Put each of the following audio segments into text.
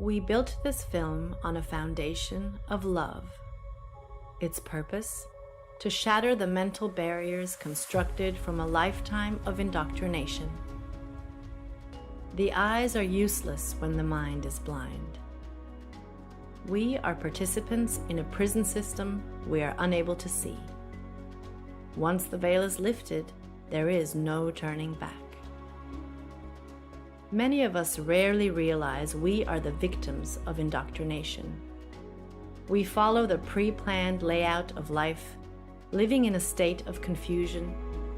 We built this film on a foundation of love. Its purpose? To shatter the mental barriers constructed from a lifetime of indoctrination. The eyes are useless when the mind is blind. We are participants in a prison system we are unable to see. Once the veil is lifted, there is no turning back. Many of us rarely realize we are the victims of indoctrination. We follow the pre-planned layout of life, living in a state of confusion,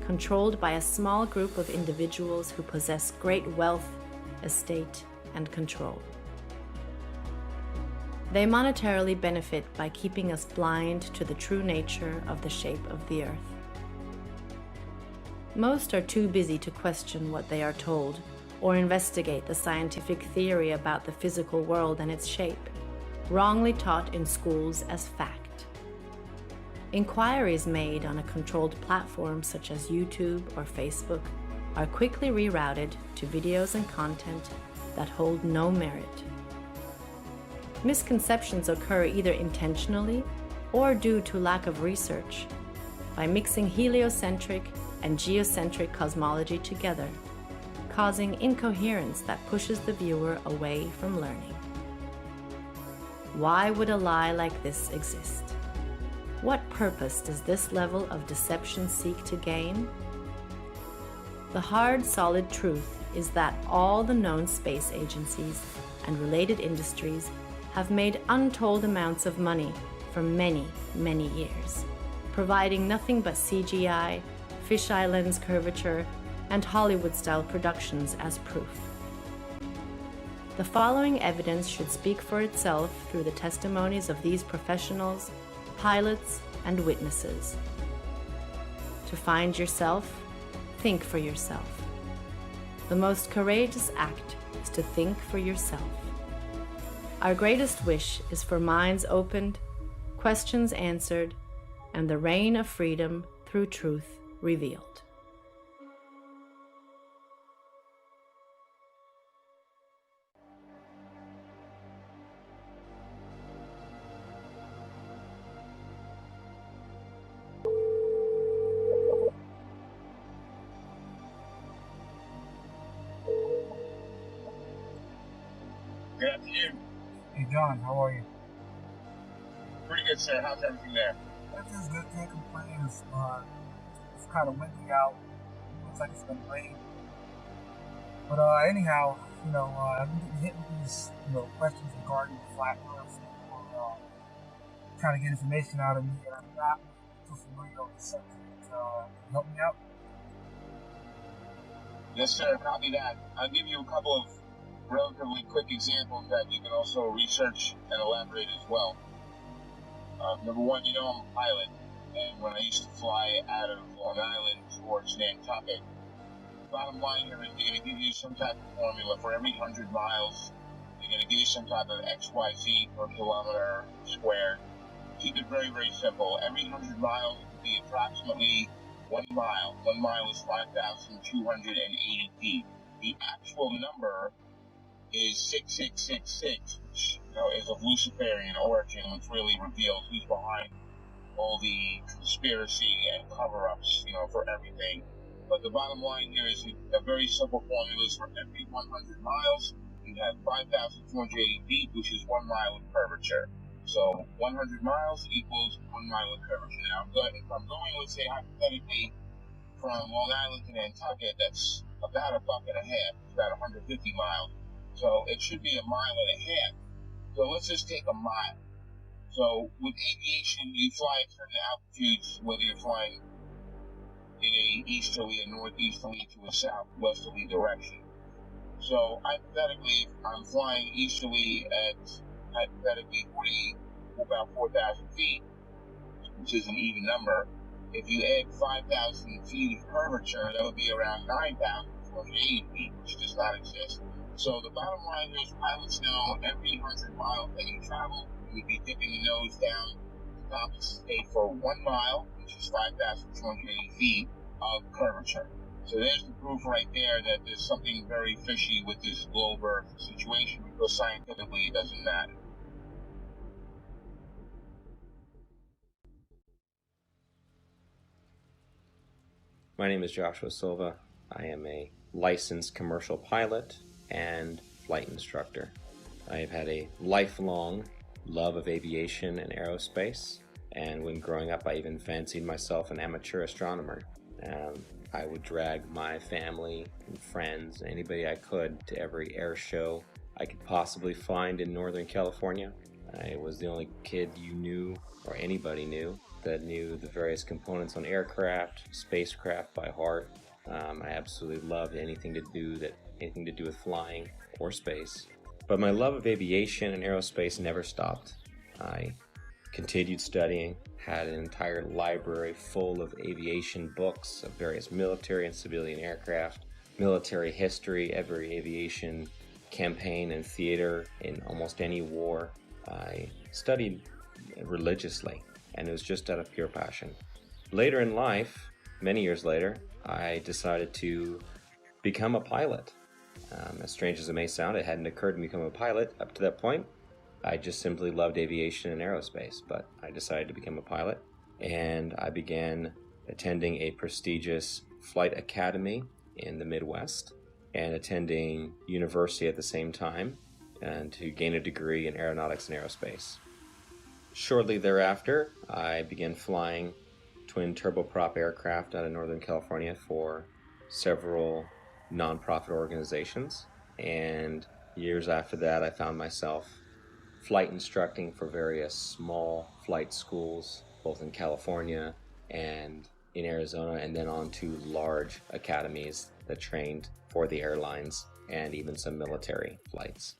controlled by a small group of individuals who possess great wealth, estate, and control. They monetarily benefit by keeping us blind to the true nature of the shape of the earth. Most are too busy to question what they are told or investigate the scientific theory about the physical world and its shape, wrongly taught in schools as fact. Inquiries made on a controlled platform such as YouTube or Facebook are quickly rerouted to videos and content that hold no merit. Misconceptions occur either intentionally or due to lack of research by mixing heliocentric and geocentric cosmology together, causing incoherence that pushes the viewer away from learning. Why would a lie like this exist? What purpose does this level of deception seek to gain? The hard, solid truth is that all the known space agencies and related industries have made untold amounts of money for many, many years, providing nothing but CGI, fisheye lens curvature, and Hollywood-style productions as proof. The following evidence should speak for itself through the testimonies of these professionals, pilots, and witnesses. To find yourself, think for yourself. The most courageous act is to think for yourself. Our greatest wish is for minds opened, questions answered, and the reign of freedom through truth revealed. Good afternoon. Hey John, how are you? Pretty good, sir. How's everything there? Everything's good, can't complain. It's kind of windy out. Looks like it's gonna rain. But anyhow, I've been getting hit with these, questions regarding the flat Earth. Or trying to get information out of me, and I'm not too familiar with the subject. Can you help me out? Yes, sir. Copy that. I'll give you a couple of relatively quick examples that you can also research and elaborate as well. Number one, I'm a pilot, and when I used to fly out of Long Island towards Nantucket, bottom line here is they're going to give you some type of formula for every 100 miles. They're going to give you some type of XYZ per kilometer squared. Keep it very, very simple. Every 100 miles would be approximately 1 mile. 1 mile is 5,280 feet. The actual number is 6666, which is of Luciferian origin, which really reveals who's behind all the conspiracy and cover-ups, for everything. But the bottom line here is a very simple formula is for every 100 miles, you have 5,280 feet, which is 1 mile of curvature. So 100 miles equals 1 mile of curvature. Now, if I'm going, let's say hypothetically, from Long Island to Nantucket, that's about $1.50. It's about 150 miles. So it should be 1.5 miles. So let's just take a mile. So with aviation, you fly at certain altitudes, whether you're flying in a easterly, a northeasterly, to a southwesterly direction. So hypothetically, if I'm flying easterly at hypothetically about 4,000 feet, which is an even number. If you add 5,000 feet of curvature, that would be around 9,480 feet, which does not exist. So the bottom line is pilots know every 100 miles that you travel, you would be dipping the nose down to compensate for 1 mile, which is 5,280 feet of curvature. So there's the proof right there that there's something very fishy with this globe Earth situation, because scientifically it doesn't matter. My name is Joshua Silva. I am a licensed commercial pilot and flight instructor. I have had a lifelong love of aviation and aerospace, and when growing up I even fancied myself an amateur astronomer. I would drag my family and friends, anybody I could, to every air show I could possibly find in Northern California. I was the only kid you knew, or anybody knew, that knew the various components on aircraft, spacecraft by heart. I absolutely loved anything to do with flying or space. But my love of aviation and aerospace never stopped. I continued studying, had an entire library full of aviation books of various military and civilian aircraft, military history, every aviation campaign and theater in almost any war. I studied religiously, and it was just out of pure passion. Later in life, many years later, I decided to become a pilot. As strange as it may sound, it hadn't occurred to me to become a pilot up to that point. I just simply loved aviation and aerospace, but I decided to become a pilot, and I began attending a prestigious flight academy in the Midwest and attending university at the same time, and to gain a degree in aeronautics and aerospace. Shortly thereafter, I began flying twin turboprop aircraft out of Northern California for several nonprofit organizations, and years after that I found myself flight instructing for various small flight schools, both in California and in Arizona, and then on to large academies that trained for the airlines and even some military flights.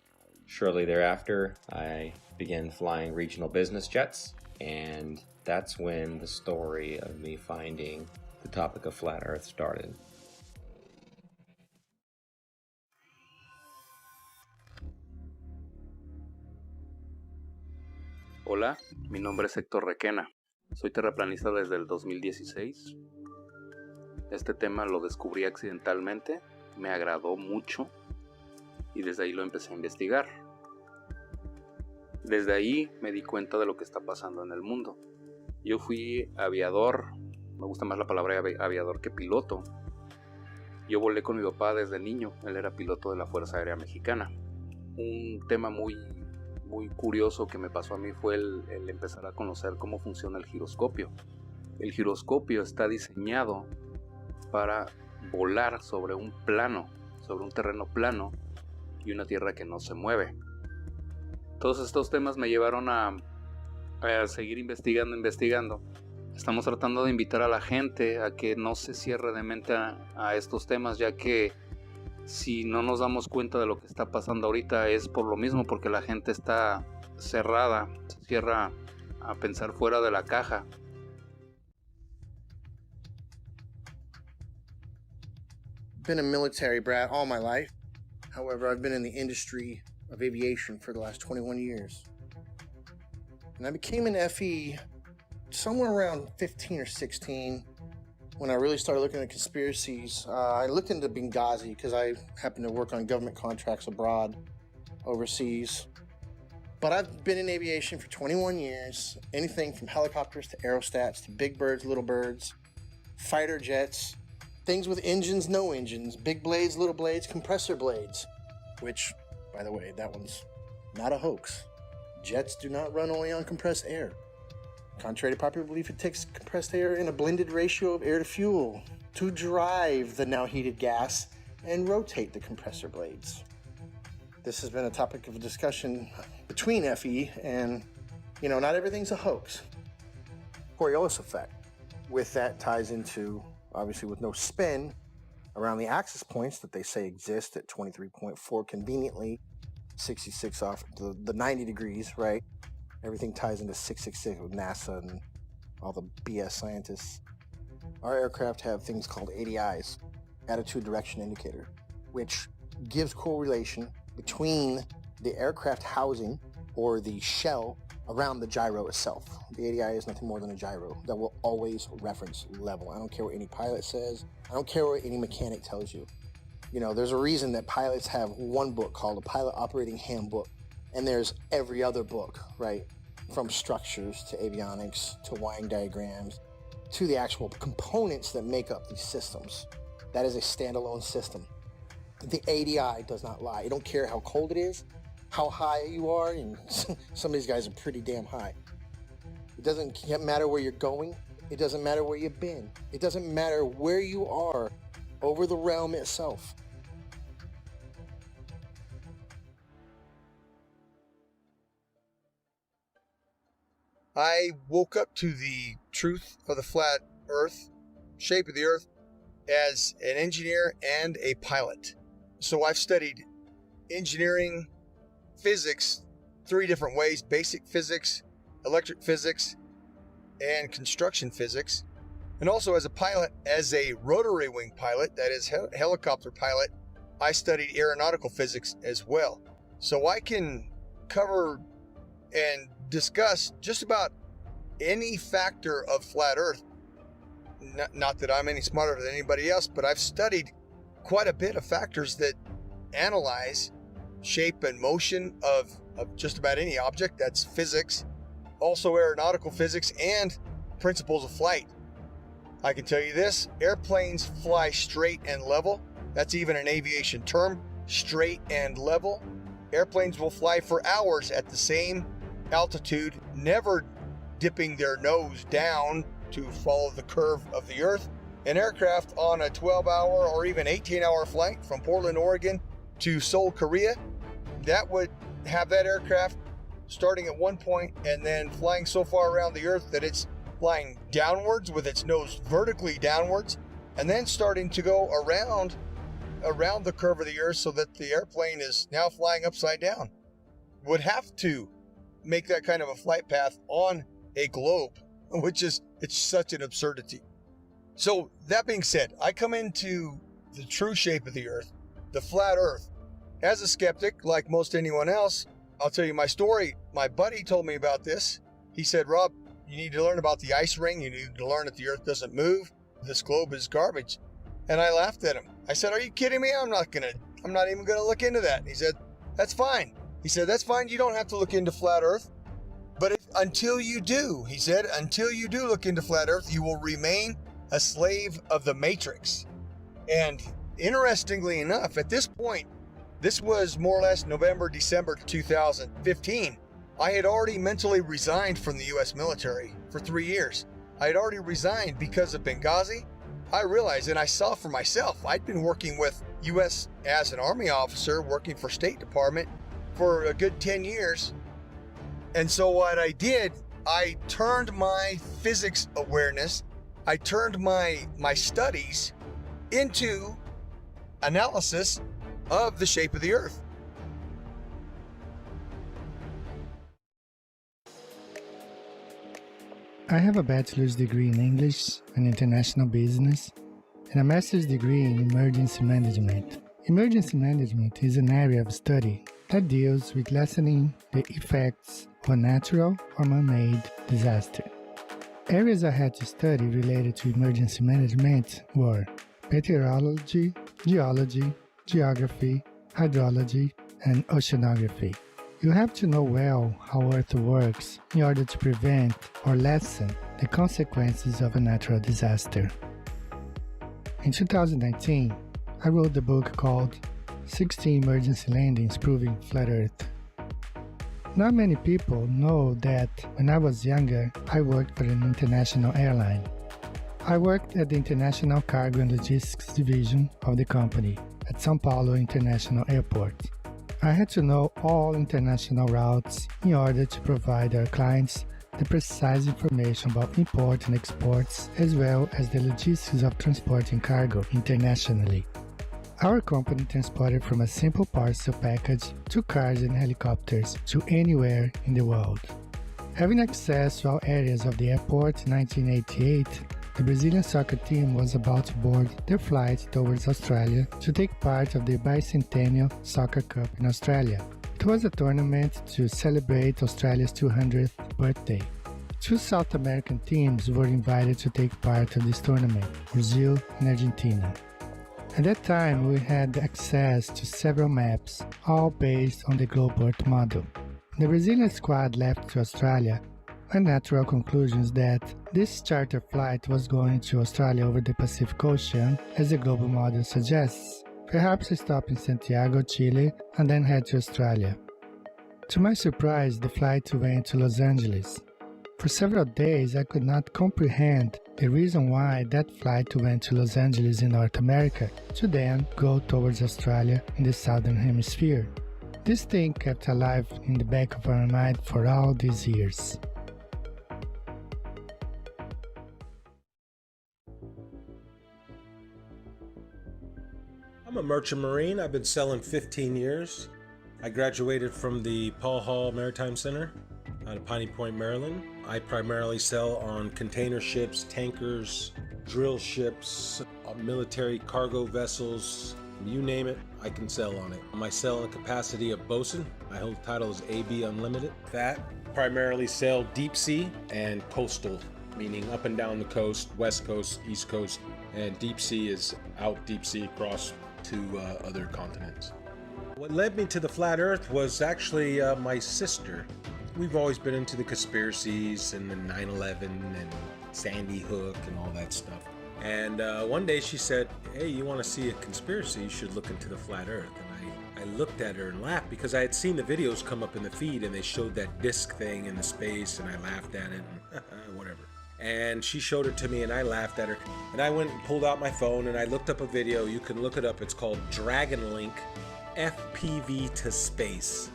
Shortly thereafter, I began flying regional business jets, and that's when the story of me finding the topic of flat Earth started. Hola, mi nombre es 𝘋𝘰𝘯'𝘵. Soy terraplanista desde el 2016. Este tema lo descubrí accidentalmente, me agradó mucho y desde ahí lo empecé a investigar. Desde ahí me di cuenta de lo que está pasando en el mundo. Yo fui aviador, me gusta más la palabra aviador que piloto. Yo volé con mi papá desde niño, él era piloto de la Fuerza Aérea Mexicana. Un tema muy curioso que me pasó a mí fue el empezar a conocer cómo funciona el giroscopio. El giroscopio está diseñado para volar sobre un plano, sobre un terreno plano y una tierra que no se mueve. Todos estos temas me llevaron a seguir investigando. Estamos tratando de invitar a la gente a que no se cierre de mente a estos temas, ya que si no nos damos cuenta de lo que está pasando ahorita es por lo mismo, porque la gente está cerrada, se cierra a pensar fuera de la caja. Been a military brat all my life. However, I've been in the industry of aviation for the last 21 years. And I became an FE somewhere around 15 or 16 when I really started looking at conspiracies. I looked into Benghazi because I happen to work on government contracts abroad, overseas. But I've been in aviation for 21 years. Anything from helicopters to aerostats to big birds, little birds, fighter jets, things with engines, no engines, big blades, little blades, compressor blades. Which, by the way, that one's not a hoax. Jets do not run only on compressed air. Contrary to popular belief, it takes compressed air in a blended ratio of air to fuel to drive the now heated gas and rotate the compressor blades. This has been a topic of discussion between FE and, not everything's a hoax. Coriolis effect. With that ties into, obviously with no spin, around the axis points that they say exist at 23.4 conveniently, 66 off the 90 degrees, right? Everything ties into 666 with NASA and all the BS scientists. Our aircraft have things called ADIs, attitude direction indicator, which gives correlation between the aircraft housing or the shell around the gyro itself. The ADI is nothing more than a gyro that will always reference level. I don't care what any pilot says. I don't care what any mechanic tells you. You know, there's a reason that pilots have one book called a Pilot Operating Handbook, and there's every other book, right? From structures to avionics to wiring diagrams to the actual components that make up these systems. That is a standalone system. The ADI does not lie. I don't care how cold it is, how high you are, and some of these guys are pretty damn high. It doesn't matter where you're going. It doesn't matter where you've been. It doesn't matter where you are over the realm itself. I woke up to the truth of the flat earth, shape of the earth, as an engineer and a pilot. So I've studied engineering, physics, 3 different ways: basic physics, electric physics, and construction physics. And also as a pilot, as a rotary wing pilot, that is helicopter pilot, I studied aeronautical physics as well. So I can cover and discuss just about any factor of flat earth. Not that I'm any smarter than anybody else, but I've studied quite a bit of factors that analyze shape and motion of just about any object. That's physics, also aeronautical physics, and principles of flight. I can tell you this: airplanes fly straight and level. That's even an aviation term, straight and level. Airplanes will fly for hours at the same altitude, never dipping their nose down to follow the curve of the earth. An aircraft on a 12-hour or even 18-hour flight from Portland, Oregon to Seoul, Korea, that would have that aircraft starting at one point and then flying so far around the earth that it's flying downwards with its nose vertically downwards, and then starting to go around the curve of the earth so that the airplane is now flying upside down. Would have to make that kind of a flight path on a globe, it's such an absurdity. So that being said, I come into the true shape of the earth, the flat earth, as a skeptic, like most anyone else. I'll tell you my story. My buddy told me about this. He said, "Rob, you need to learn about the ice ring. You need to learn that the earth doesn't move. This globe is garbage." And I laughed at him. I said, "Are you kidding me? I'm not even gonna look into that." He said, "That's fine." He said, "That's fine. You don't have to look into flat earth. But until you do," he said, "until you do look into flat earth, you will remain a slave of the matrix." And interestingly enough, at this point, this was more or less November, December 2015, I had already mentally resigned from the U.S. military for 3 years. I had already resigned because of Benghazi. I realized, and I saw for myself, I'd been working with U.S. as an Army officer, working for State Department for a good 10 years. And so what I did, I turned my physics awareness, I turned my studies into analysis of the shape of the earth. I have a bachelor's degree in English and International Business and a master's degree in Emergency Management. Emergency Management is an area of study that deals with lessening the effects of a natural or man-made disaster. Areas I had to study related to emergency management were meteorology, geology, geography, hydrology, and oceanography. You have to know well how Earth works in order to prevent or lessen the consequences of a natural disaster. In 2019, I wrote the book called 16 Emergency Landings Proving Flat Earth. Not many people know that when I was younger, I worked for an international airline. I worked at the International Cargo and Logistics Division of the company at São Paulo International Airport. I had to know all international routes in order to provide our clients the precise information about import and exports, as well as the logistics of transporting cargo internationally. Our company transported from a simple parcel package to cars and helicopters to anywhere in the world. Having access to all areas of the airport in 1988, the Brazilian soccer team was about to board their flight towards Australia to take part of the bicentennial Soccer Cup in Australia. It was a tournament to celebrate Australia's 200th birthday. Two South American teams were invited to take part of this tournament, Brazil and Argentina. At that time, we had access to several maps, all based on the Globe Earth model. The Brazilian squad left to Australia with natural conclusions that this charter flight was going to Australia over the Pacific Ocean, as the global model suggests, perhaps stop in Santiago, Chile, and then head to Australia. To my surprise, the flight went to Los Angeles. For several days, I could not comprehend the reason why that flight went to Los Angeles in North America to then go towards Australia in the Southern Hemisphere. This thing kept alive in the back of our mind for all these years. I'm a merchant marine. I've been sailing 15 years. I graduated from the Paul Hall Maritime Center out of Piney Point, Maryland. I primarily sail on container ships, tankers, drill ships, military cargo vessels, you name it, I can sail on it. I sail in the capacity of bosun. My whole title is AB Unlimited. That primarily sail deep sea and coastal, meaning up and down the coast, west coast, east coast, and deep sea is out deep sea across to other continents. What led me to the flat earth was actually my sister. We've always been into the conspiracies and the 9/11 and Sandy Hook and all that stuff. And one day she said, hey, you want to see a conspiracy? You should look into the flat earth. And I looked at her and laughed because I had seen the videos come up in the feed and they showed that disc thing in the space and I laughed at it and whatever. And she showed it to me and I laughed at her. And I went and pulled out my phone and I looked up a video. You can look it up. It's called Dragon Link FPV to Space.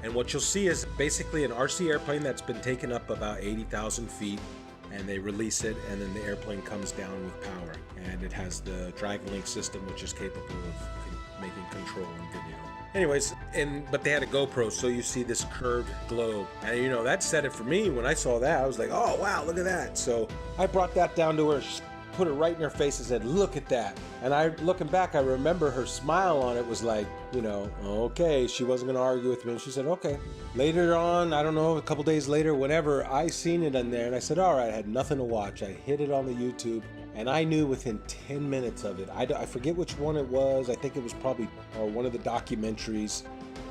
And what you'll see is basically an RC airplane that's been taken up about 80,000 feet, and they release it, and then the airplane comes down with power. And it has the Dragon Link system, which is capable of making control and video. Anyways, but they had a GoPro, so you see this curved globe. And you know, that said it for me. When I saw that, I was like, oh wow, look at that. So I brought that down to her, put it right in her face and said, look at that. And looking back, I remember her smile on it was like, you know, okay, she wasn't gonna argue with me. And she said, okay. Later on, I don't know, a couple days later, whenever I seen it in there and I said, all right, I had nothing to watch. I hit it on the YouTube and I knew within 10 minutes of it. I forget which one it was. I think it was probably one of the documentaries,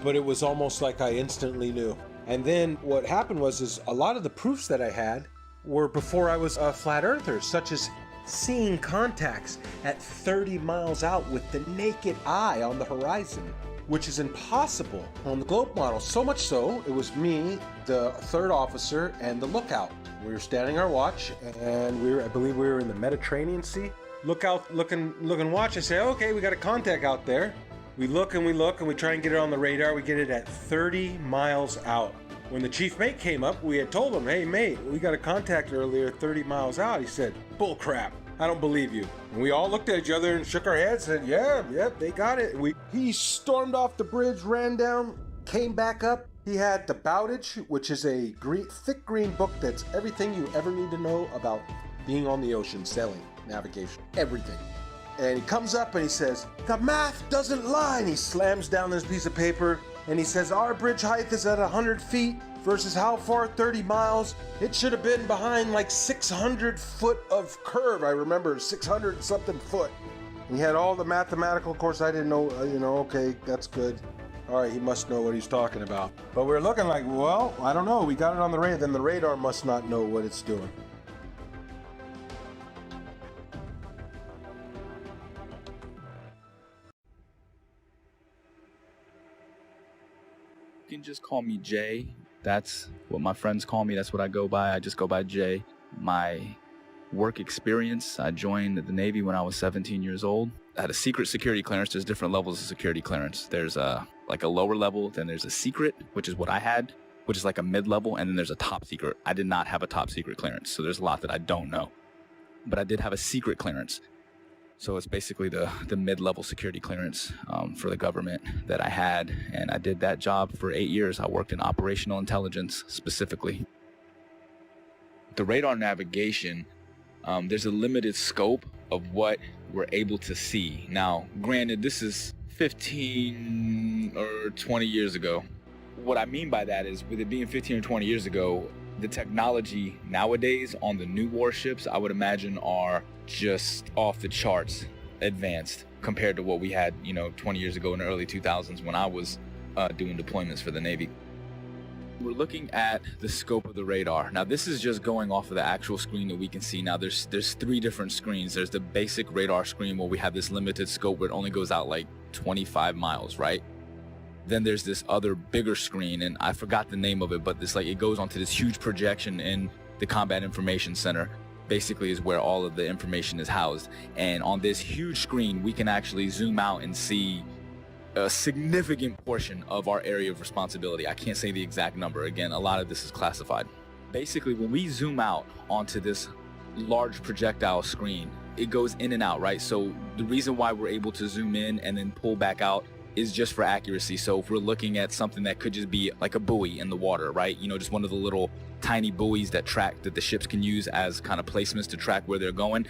but it was almost like I instantly knew. And then what happened was a lot of the proofs that I had were before I was a flat earther, such as seeing contacts at 30 miles out with the naked eye on the horizon, which is impossible on the globe model. So much so, it was me, the third officer, and the lookout. We were standing our watch, and I believe we were in the Mediterranean Sea. Look and watch. I say, okay, we got a contact out there. We look and we try and get it on the radar. We get it at 30 miles out. When the chief mate came up, we had told him, hey mate, we got a contact earlier 30 miles out. He said, bull crap, I don't believe you. And we all looked at each other and shook our heads, said, yeah, they got it. He stormed off the bridge, ran down, came back up. He had the Bowditch, which is a thick green book that's everything you ever need to know about being on the ocean, sailing, navigation, everything. And he comes up and he says, the math doesn't lie. And he slams down this piece of paper and he says, our bridge height is at 100 feet versus how far? 30 miles. It should have been behind like 600 foot of curve. I remember 600 and something foot. And he had all the mathematical, of course I didn't know, okay, that's good. All right, he must know what he's talking about. But we're looking like, well, I don't know. We got it on the radar, then the radar must not know what it's doing. You can just call me Jay. That's what my friends call me. That's what I go by. I just go by Jay. My work experience, I joined the Navy when I was 17 years old. I had a secret security clearance. There's different levels of security clearance. There's like a lower level, then there's a secret, which is what I had, which is like a mid-level, and then there's a top secret. I did not have a top secret clearance, so there's a lot that I don't know. But I did have a secret clearance. So it's basically the mid-level security clearance for the government that I had. And I did that job for 8 years. I worked in operational intelligence specifically. The radar navigation, there's a limited scope of what we're able to see. Now, granted, this is 15 or 20 years ago. what I mean by that is, with it being 15 or 20 years ago, the technology nowadays on the new warships, I would imagine, are just off the charts advanced compared to what we had, 20 years ago in the early 2000s when I was doing deployments for the Navy. We're looking at the scope of the radar. Now, this is just going off of the actual screen that we can see. Now, there's 3 different screens. There's the basic radar screen where we have this limited scope where it only goes out like 25 miles, right? Then there's this other bigger screen, and I forgot the name of it, but it goes onto this huge projection in the Combat Information Center. Basically is where all of the information is housed. And on this huge screen, we can actually zoom out and see a significant portion of our area of responsibility. I can't say the exact number. Again, a lot of this is classified. Basically, when we zoom out onto this large projectile screen, it goes in and out, right? So the reason why we're able to zoom in and then pull back out is just for accuracy. So if we're looking at something that could just be like a buoy in the water, right? Just one of the little tiny buoys that the ships can use as kind of placements to track where they're going,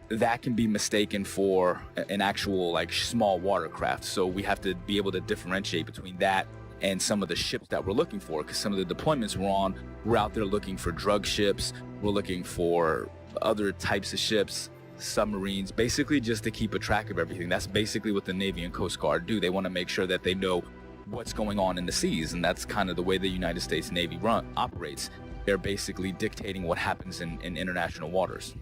that can be mistaken for an actual small watercraft. So we have to be able to differentiate between that and some of the ships that we're looking for, because some of the deployments we're on, we're out there looking for drug ships, we're looking for other types of ships, submarines, basically just to keep a track of everything. That's basically what the Navy and Coast Guard do. They want to make sure that they know what's going on in the seas, and that's kind of the way the United States Navy operates. They're basically dictating what happens in international waters.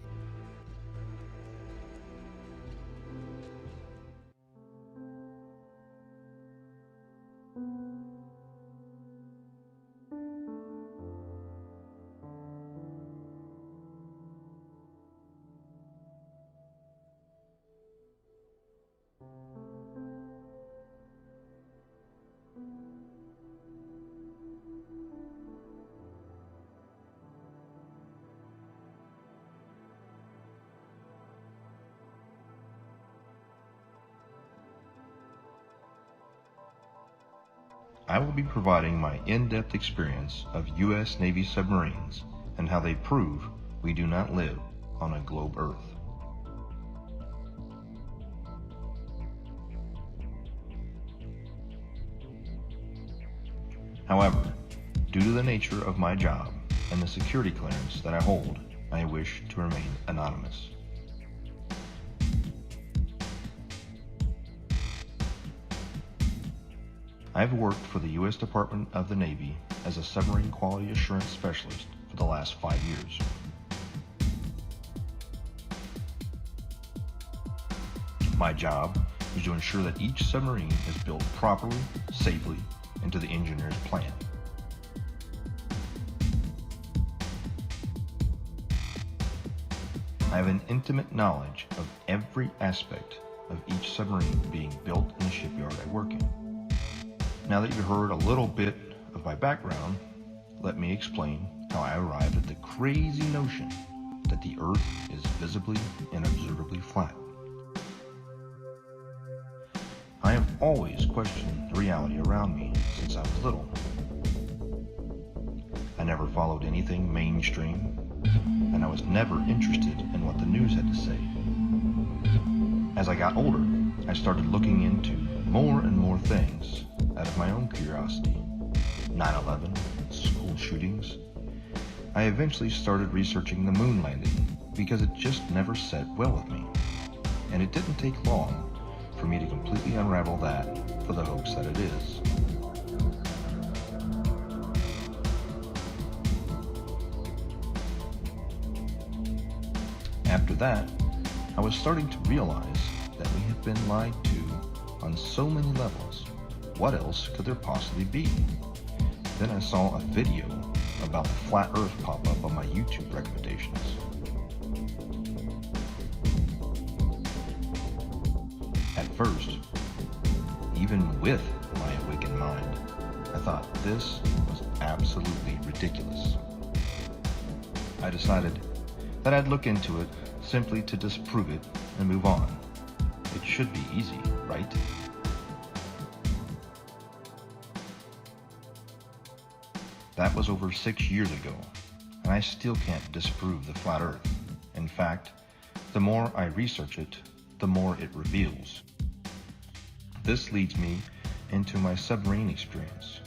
I will be providing my in-depth experience of U.S. Navy submarines and how they prove we do not live on a globe Earth. However, due to the nature of my job and the security clearance that I hold, I wish to remain anonymous. I've worked for the U.S. Department of the Navy as a submarine quality assurance specialist for the last 5 years. My job is to ensure that each submarine is built properly, safely, and to the engineer's plan. I have an intimate knowledge of every aspect of each submarine being built in the shipyard I work in. Now that you've heard a little bit of my background, let me explain how I arrived at the crazy notion that the Earth is visibly and observably flat. I have always questioned the reality around me since I was little. I never followed anything mainstream, and I was never interested in what the news had to say. As I got older, I started looking into more and more things out of my own curiosity. 9/11, school shootings. I eventually started researching the moon landing because it just never sat well with me. And it didn't take long for me to completely unravel that for the hoax that it is. After that, I was starting to realize that we had been lied to on so many levels. What else could there possibly be? Then I saw a video about the flat Earth pop up on my YouTube recommendations. At first, even with my awakened mind, I thought this was absolutely ridiculous. I decided that I'd look into it simply to disprove it and move on. It should be easy, right? That was over 6 years ago, and I still can't disprove the flat Earth. In fact, the more I research it, the more it reveals. This leads me into my submarine experience.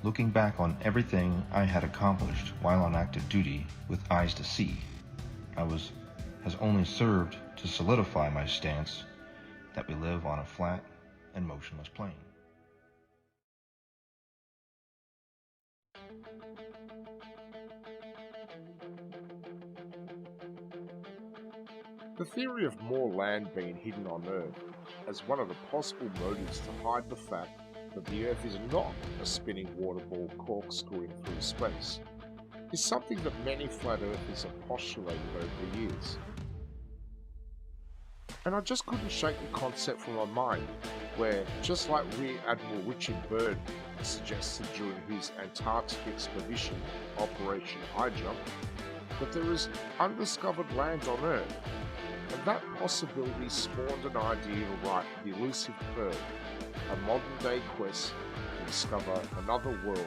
looking back on everything I had accomplished while on active duty with eyes to see, has only served to solidify my stance that we live on a flat and motionless plane. The theory of more land being hidden on Earth as one of the possible motives to hide the fact that the Earth is not a spinning water ball corkscrewing through space is something that many flat earthers have postulated over the years. And I just couldn't shake the concept from my mind where, just like Rear Admiral Richard Byrd suggested during his Antarctic expedition, Operation High Jump, that there is undiscovered land on Earth, and that possibility spawned an idea to write The Elusive Curve, a modern-day quest to discover another world.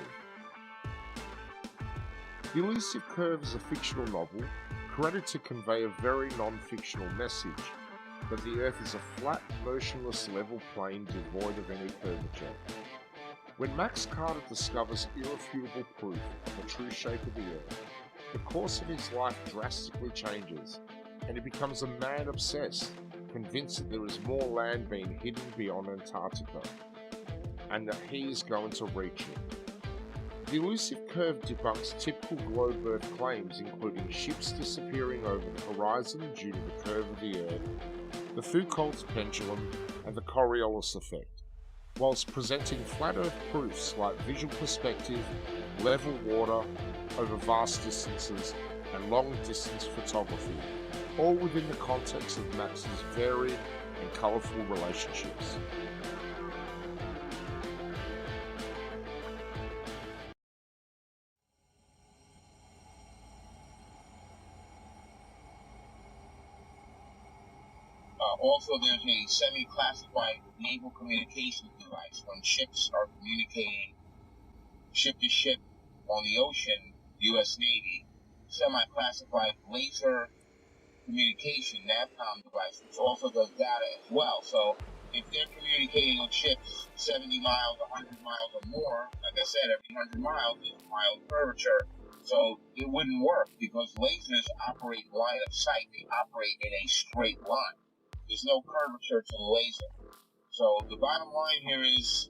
The Elusive Curve is a fictional novel created to convey a very non-fictional message, that the Earth is a flat, motionless level plane devoid of any curvature. When Max Carter discovers irrefutable proof of the true shape of the Earth, the course of his life drastically changes, and he becomes a man obsessed, convinced that there is more land being hidden beyond Antarctica, and that he is going to reach it. The Elusive Curve debunks typical globe Earth claims, including ships disappearing over the horizon due to the curve of the Earth, the Foucault's pendulum, and the Coriolis effect, whilst presenting flat Earth proofs like visual perspective, level water over vast distances, and long-distance photography, all within the context of Max's varied and colourful relationships. Also, there's a semi-classified naval communications device. When ships are communicating ship to ship on the ocean, U.S. Navy, semi-classified laser communication NAVCOM device, which also does data as well. So if they're communicating with ships 70 miles, 100 miles or more, like I said, every 100 miles is a mile of curvature. So it wouldn't work because lasers operate line of sight. They operate in a straight line. There's no curvature to the laser. So the bottom line here is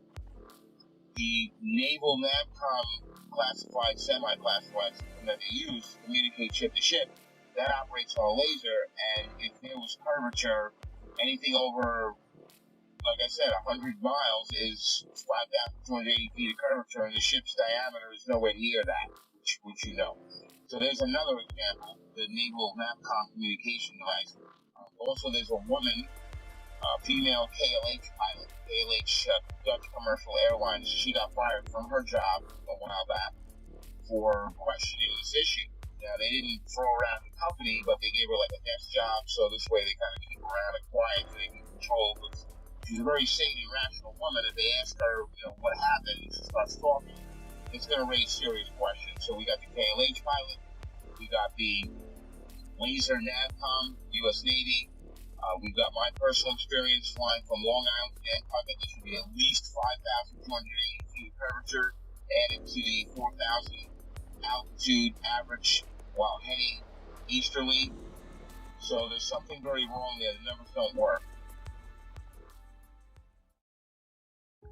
the naval NAVCOM classified, semi-classified system that they use to communicate ship to ship, that operates on a laser, and if there was curvature, anything over, like I said, 100 miles is 5,280 feet of curvature, and the ship's diameter is nowhere near that, which you know. So there's another example, the naval NAVCOM communication device. Also, there's a woman, female KLH pilot, KLH Dutch Commercial Airlines. She got fired from her job a while back for questioning this issue. Now, they didn't throw around the company, but they gave her like a desk job, so this way they kind of keep her around and quiet so they can control. But she's a very sane and rational woman. If they ask her, what happened, and she starts talking, it's going to raise serious questions. So we got the KLH pilot, we got the laser NAVCOM, U.S. Navy. We've got my personal experience flying from Long Island to Bangkok. There should be at least 5,280 feet of curvature added to the 4,000 altitude average while heading easterly. So there's something very wrong there. The numbers don't work.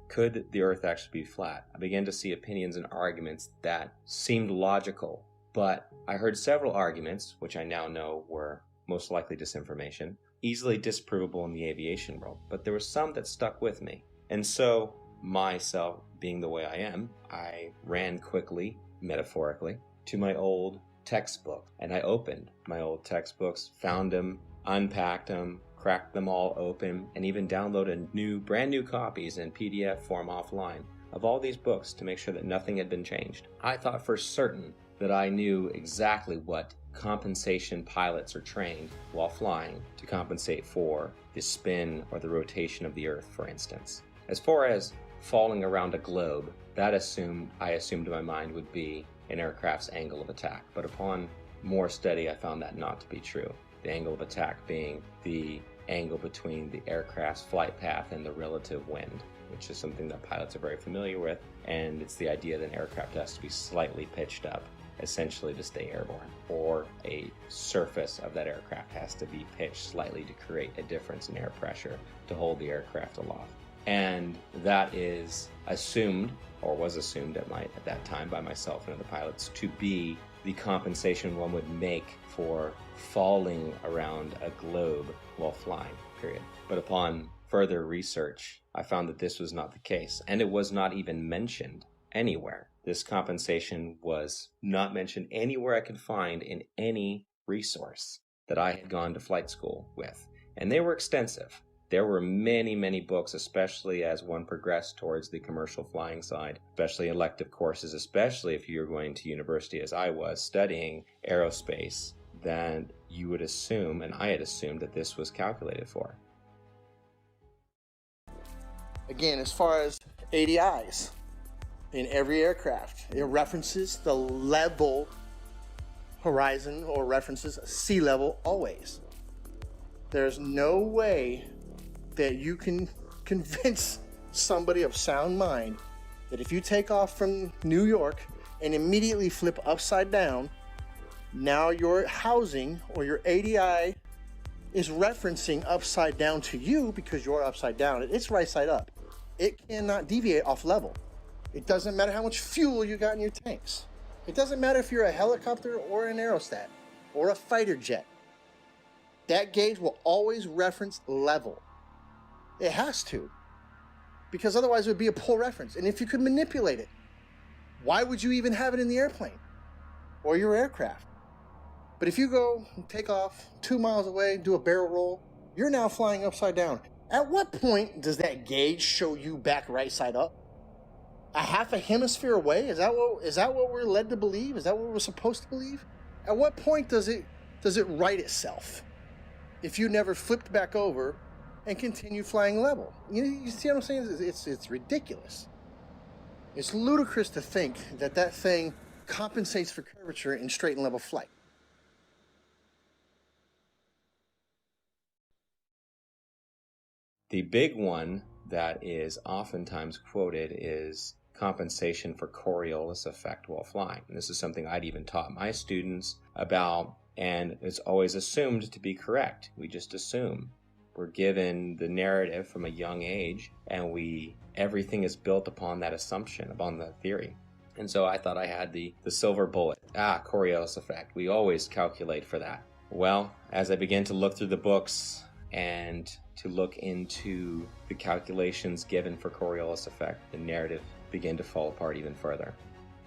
Could the Earth actually be flat? I began to see opinions and arguments that seemed logical, but I heard several arguments, which I now know were most likely disinformation, easily disprovable in the aviation world, but there were some that stuck with me. And so, myself being the way I am, I ran quickly, metaphorically, to my old textbook. And I opened my old textbooks, found them, unpacked them, cracked them all open, and even downloaded brand new copies in PDF form offline of all these books to make sure that nothing had been changed. I thought for certain that I knew exactly what compensation pilots are trained while flying to compensate for the spin or the rotation of the Earth, for instance. As far as falling around a globe, I assumed in my mind would be an aircraft's angle of attack. But upon more study, I found that not to be true. The angle of attack being the angle between the aircraft's flight path and the relative wind. which is something that pilots are very familiar with, and it's the idea that an aircraft has to be slightly pitched up, essentially to stay airborne, or a surface of that aircraft has to be pitched slightly to create a difference in air pressure to hold the aircraft aloft. And that is assumed, or was assumed at that time by myself and other pilots, to be the compensation one would make for falling around a globe while flying, period. But upon further research, I found that this was not the case, and it was not even mentioned anywhere. This compensation was not mentioned anywhere I could find in any resource that I had gone to flight school with, and they were extensive. There were many, many books, especially as one progressed towards the commercial flying side, especially elective courses, especially if you're going to university as I was, studying aerospace, that you would assume, and I had assumed, that this was calculated for. Again, as far as ADIs, in every aircraft, it references the level horizon or references sea level always. There's no way that you can convince somebody of sound mind that if you take off from New York and immediately flip upside down, now your housing or your ADI is referencing upside down to you because you're upside down. It's right side up. It cannot deviate off level. It doesn't matter how much fuel you got in your tanks. It doesn't matter if you're a helicopter or an aerostat or a fighter jet. That gauge will always reference level. It has to, because otherwise it would be a poor reference. And if you could manipulate it, why would you even have it in the airplane or your aircraft? But if you go take off 2 miles away, do a barrel roll, you're now flying upside down. At what point does that gauge show you back right side up? A half a hemisphere away? Is that what we're led to believe? Is that what we're supposed to believe? At what point does it right itself if you never flipped back over and continue flying level? You see what I'm saying? It's ridiculous. It's ludicrous to think that thing compensates for curvature in straight and level flight. The big one that is oftentimes quoted is compensation for Coriolis effect while flying. And this is something I'd even taught my students about, and it's always assumed to be correct. We just assume. We're given the narrative from a young age, and everything is built upon that assumption, upon that theory. And so I thought I had the silver bullet. Coriolis effect. We always calculate for that. Well, as I began to look through the books and to look into the calculations given for Coriolis effect, the narrative began to fall apart even further.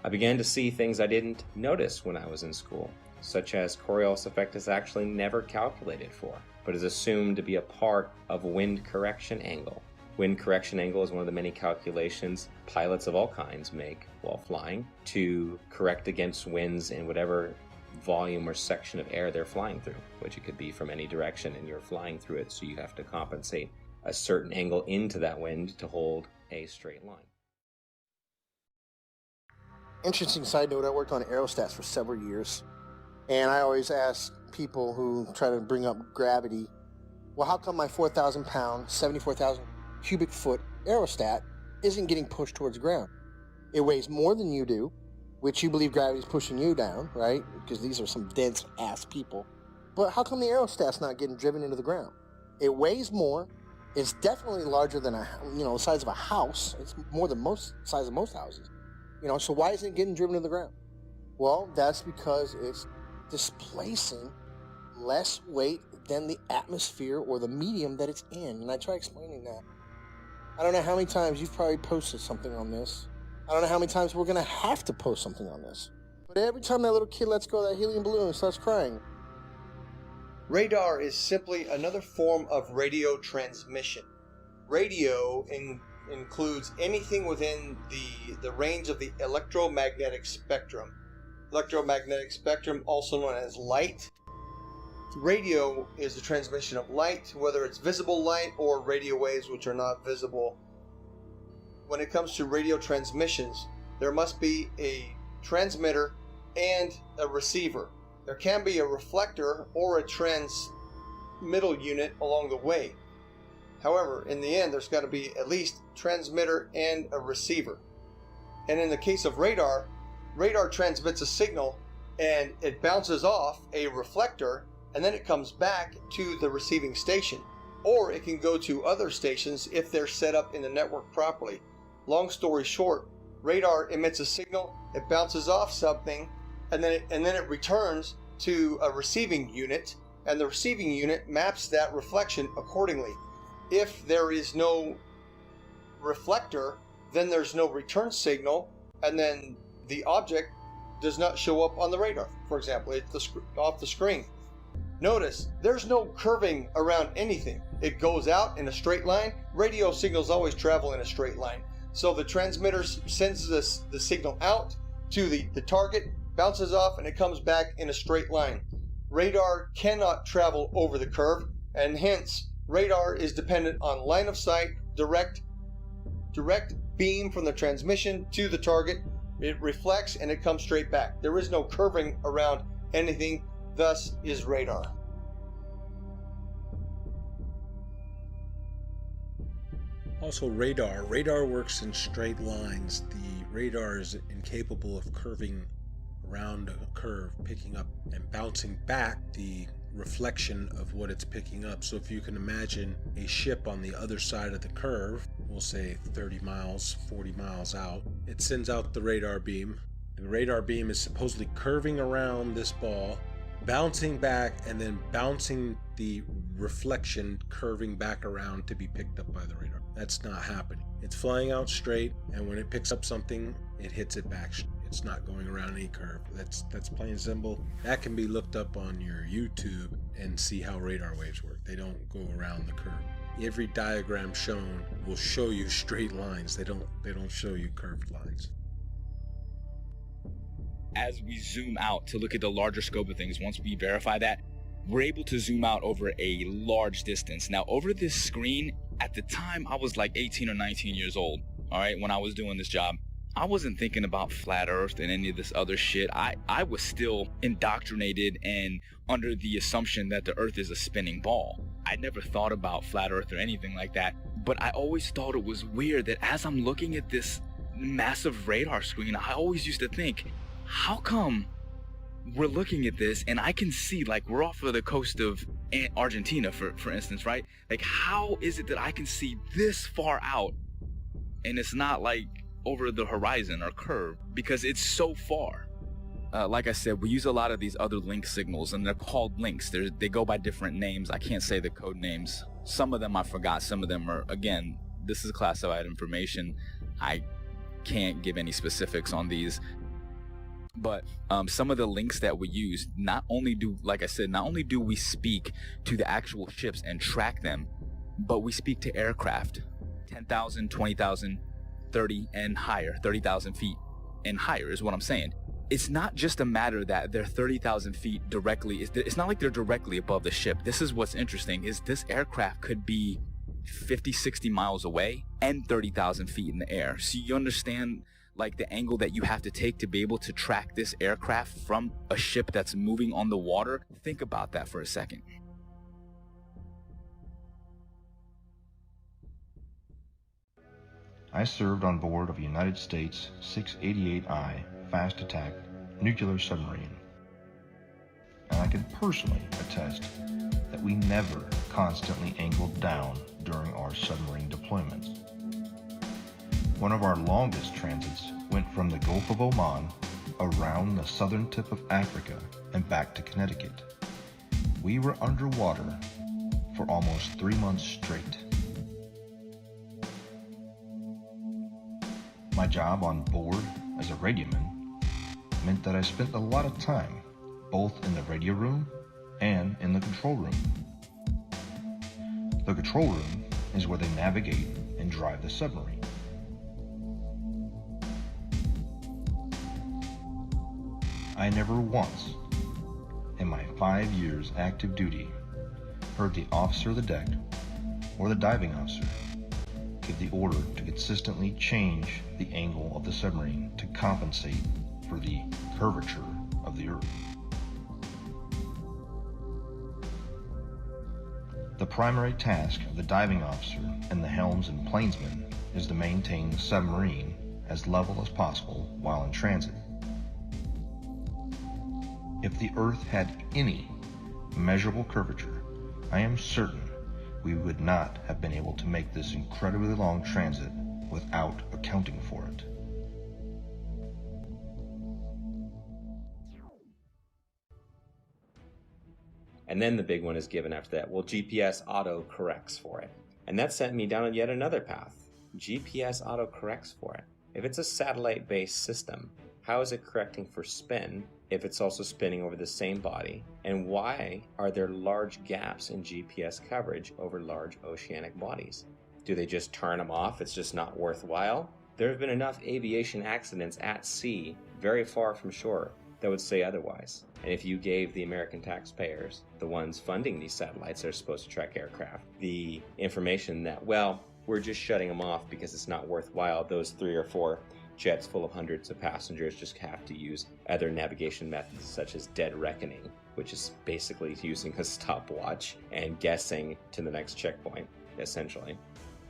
I began to see things I didn't notice when I was in school, such as Coriolis effect is actually never calculated for, but is assumed to be a part of wind correction angle. Wind correction angle is one of the many calculations pilots of all kinds make while flying to correct against winds in whatever volume or section of air they're flying through, which it could be from any direction, and you're flying through it, so you have to compensate a certain angle into that wind to hold a straight line. Interesting side note, I worked on aerostats for several years, and I always ask people who try to bring up gravity, well, how come my 4,000 pound, 74,000 cubic foot aerostat isn't getting pushed towards the ground? It weighs more than you do, which you believe gravity is pushing you down, right? Because these are some dense ass people. But how come the aerostat's not getting driven into the ground? It weighs more. It's definitely larger than the size of a house. It's more than size of most houses. So why isn't it getting driven to the ground? Well, that's because it's displacing less weight than the atmosphere or the medium that it's in. And I try explaining that. I don't know how many times you've probably posted something on this. I don't know how many times we're going to have to post something on this. But every time that little kid lets go of that helium balloon and starts crying. Radar is simply another form of radio transmission. Radio includes anything within the range of the electromagnetic spectrum. Electromagnetic spectrum, also known as light. Radio is the transmission of light, whether it's visible light or radio waves which are not visible. When it comes to radio transmissions, there must be a transmitter and a receiver. There can be a reflector or a transmittal unit along the way. However, in the end, there's got to be at least transmitter and a receiver. And in the case of radar, radar transmits a signal and it bounces off a reflector, and then it comes back to the receiving station. Or it can go to other stations if they're set up in the network properly. Long story short, radar emits a signal, it bounces off something, and then it returns to a receiving unit, and the receiving unit maps that reflection accordingly. If there is no reflector, then there's no return signal, and then the object does not show up on the radar. For example, it's off the screen. Notice, there's no curving around anything. It goes out in a straight line. Radio signals always travel in a straight line. So the transmitter sends the signal out to the target, bounces off, and it comes back in a straight line. Radar cannot travel over the curve, and hence radar is dependent on line of sight, direct beam from the transmission to the target. It reflects and it comes straight back. There is no curving around anything, thus is radar. Also, radar works in straight lines. The radar is incapable of curving around a curve, picking up and bouncing back the reflection of what it's picking up. So if you can imagine a ship on the other side of the curve, we'll say 30 miles, 40 miles out, it sends out the radar beam. The radar beam is supposedly curving around this ball, bouncing back, and then bouncing the reflection, curving back around to be picked up by the radar. That's not happening. It's flying out straight, and when it picks up something, it hits it back. It's not going around any curve. That's plain and simple. That can be looked up on your YouTube and see how radar waves work. They don't go around the curve. Every diagram shown will show you straight lines. They don't show you curved lines. As we zoom out to look at the larger scope of things, once we verify that, we're able to zoom out over a large distance. Now, over this screen, at the time, I was like 18 or 19 years old, all right, when I was doing this job. I wasn't thinking about flat earth and any of this other shit. I was still indoctrinated and under the assumption that the earth is a spinning ball. I never thought about flat earth or anything like that, but I always thought it was weird that as I'm looking at this massive radar screen, I always used to think, how come we're looking at this and I can see, like, we're off of the coast of Argentina, for instance, right? Like, how is it that I can see this far out and it's not like over the horizon or curve, because it's so far? Like I said, we use a lot of these other link signals, and they're called links. They go by different names. I can't say the code names. Some of them I forgot. Some of them are, again, this is classified information. I can't give any specifics on these. But some of the links that we use, not only do we speak to the actual ships and track them, but we speak to aircraft, 10,000, 20,000, 30 and higher, 30,000 feet and higher is what I'm saying. It's not just a matter that they're 30,000 feet directly. It's not like they're directly above the ship. This is what's interesting, is this aircraft could be 50, 60 miles away and 30,000 feet in the air. So you understand, like, the angle that you have to take to be able to track this aircraft from a ship that's moving on the water? Think about that for a second. I served on board of a United States 688I fast attack nuclear submarine, and I can personally attest that we never constantly angled down during our submarine deployments. One of our longest transits went from the Gulf of Oman around the southern tip of Africa and back to Connecticut. We were underwater for almost 3 months straight. My job on board as a radioman meant that I spent a lot of time both in the radio room and in the control room. The control room is where they navigate and drive the submarine. I never once, in my 5 years active duty, heard the officer of the deck or the diving officer give the order to consistently change the angle of the submarine to compensate for the curvature of the Earth. The primary task of the diving officer and the helms and plainsman is to maintain the submarine as level as possible while in transit. If the Earth had any measurable curvature, I am certain we would not have been able to make this incredibly long transit without accounting for it. And then the big one is given after that. Well, GPS auto corrects for it. And that sent me down yet another path. GPS auto corrects for it. If it's a satellite-based system, how is it correcting for spin if it's also spinning over the same body? And why are there large gaps in GPS coverage over large oceanic bodies? Do they just turn them off? It's just not worthwhile? There have been enough aviation accidents at sea, very far from shore, that would say otherwise. And if you gave the American taxpayers, the ones funding these satellites that are supposed to track aircraft, the information that, well, we're just shutting them off because it's not worthwhile, those 3 or 4 jets full of hundreds of passengers just have to use other navigation methods such as dead reckoning, which is basically using a stopwatch and guessing to the next checkpoint, essentially.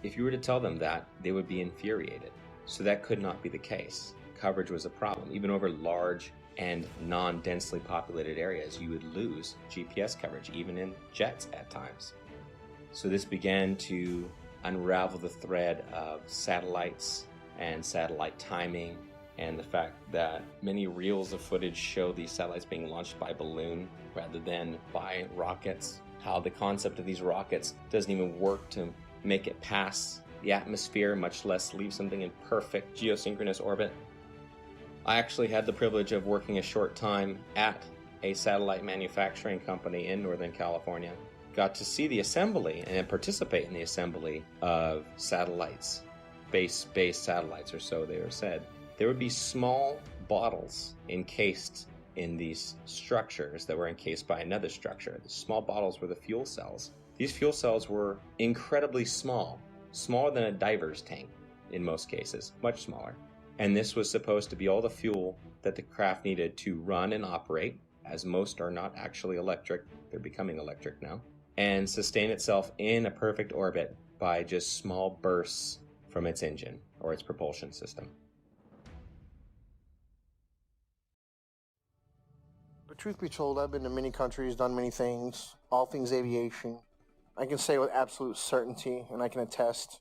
If you were to tell them that, they would be infuriated. So that could not be the case. Coverage was a problem. Even over large and non-densely populated areas, you would lose GPS coverage, even in jets at times. So this began to unravel the thread of satellites and satellite timing, and the fact that many reels of footage show these satellites being launched by balloon rather than by rockets. How the concept of these rockets doesn't even work to make it past the atmosphere, much less leave something in perfect geosynchronous orbit. I actually had the privilege of working a short time at a satellite manufacturing company in Northern California. Got to see the assembly and participate in the assembly of satellites, space-based satellites, or so they were said. There would be small bottles encased in these structures that were encased by another structure. The small bottles were the fuel cells. These fuel cells were incredibly small, smaller than a diver's tank in most cases, much smaller. And this was supposed to be all the fuel that the craft needed to run and operate, as most are not actually electric, they're becoming electric now, and sustain itself in a perfect orbit by just small bursts from its engine or its propulsion system. But truth be told, I've been to many countries, done many things, all things aviation. I can say with absolute certainty, and I can attest,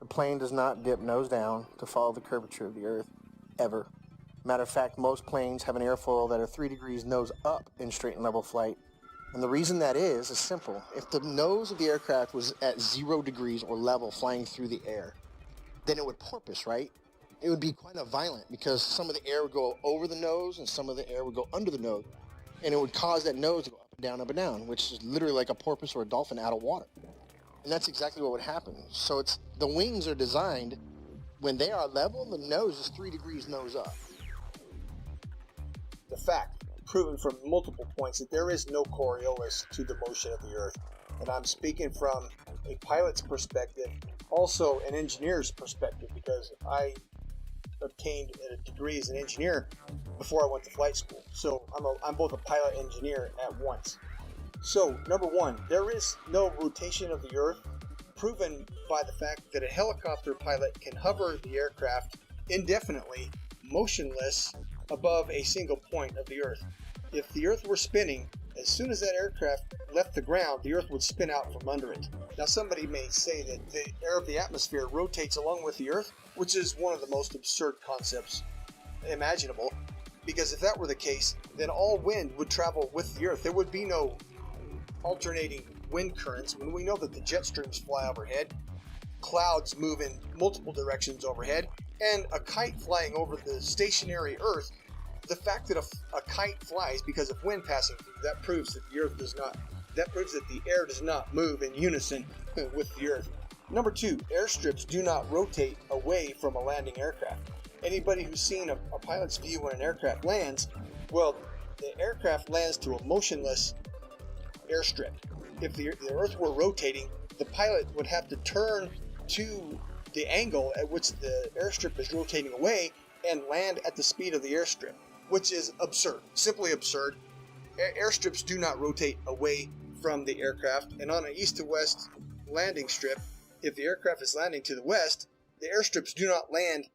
the plane does not dip nose down to follow the curvature of the Earth, ever. Matter of fact, most planes have an airfoil that are 3 degrees nose up in straight and level flight. And the reason that is simple. If the nose of the aircraft was at 0 degrees or level flying through the air, then it would porpoise, right? It would be quite violent because some of the air would go over the nose and some of the air would go under the nose. And it would cause that nose to go up and down, which is literally like a porpoise or a dolphin out of water. And that's exactly what would happen. So the wings are designed, when they are level, the nose is 3 degrees nose up. The fact, proven from multiple points, that there is no Coriolis to the motion of the Earth. And I'm speaking from a pilot's perspective, also an engineer's perspective, because I obtained a degree as an engineer before I went to flight school. So I'm both a pilot and engineer at once. So, number one, there is no rotation of the Earth, proven by the fact that a helicopter pilot can hover the aircraft indefinitely, motionless, above a single point of the Earth. If the Earth were spinning, as soon as that aircraft left the ground, the Earth would spin out from under it. Now, somebody may say that the air of the atmosphere rotates along with the Earth, which is one of the most absurd concepts imaginable, because if that were the case, then all wind would travel with the Earth. There would be no alternating wind currents when we know that the jet streams fly overhead, clouds move in multiple directions overhead, and a kite flying over the stationary Earth. The fact that a kite flies because of wind passing through, that proves that the Earth does not. That proves that the air does not move in unison with the Earth. Number two, airstrips do not rotate away from a landing aircraft. Anybody who's seen a pilot's view when an aircraft lands, well, the aircraft lands to a motionless airstrip. If the Earth were rotating, the pilot would have to turn to the angle at which the airstrip is rotating away and land at the speed of the airstrip, which is absurd, simply absurd. Airstrips do not rotate away from the aircraft, and on an east to west landing strip, if the aircraft is landing to the west, the airstrips do not land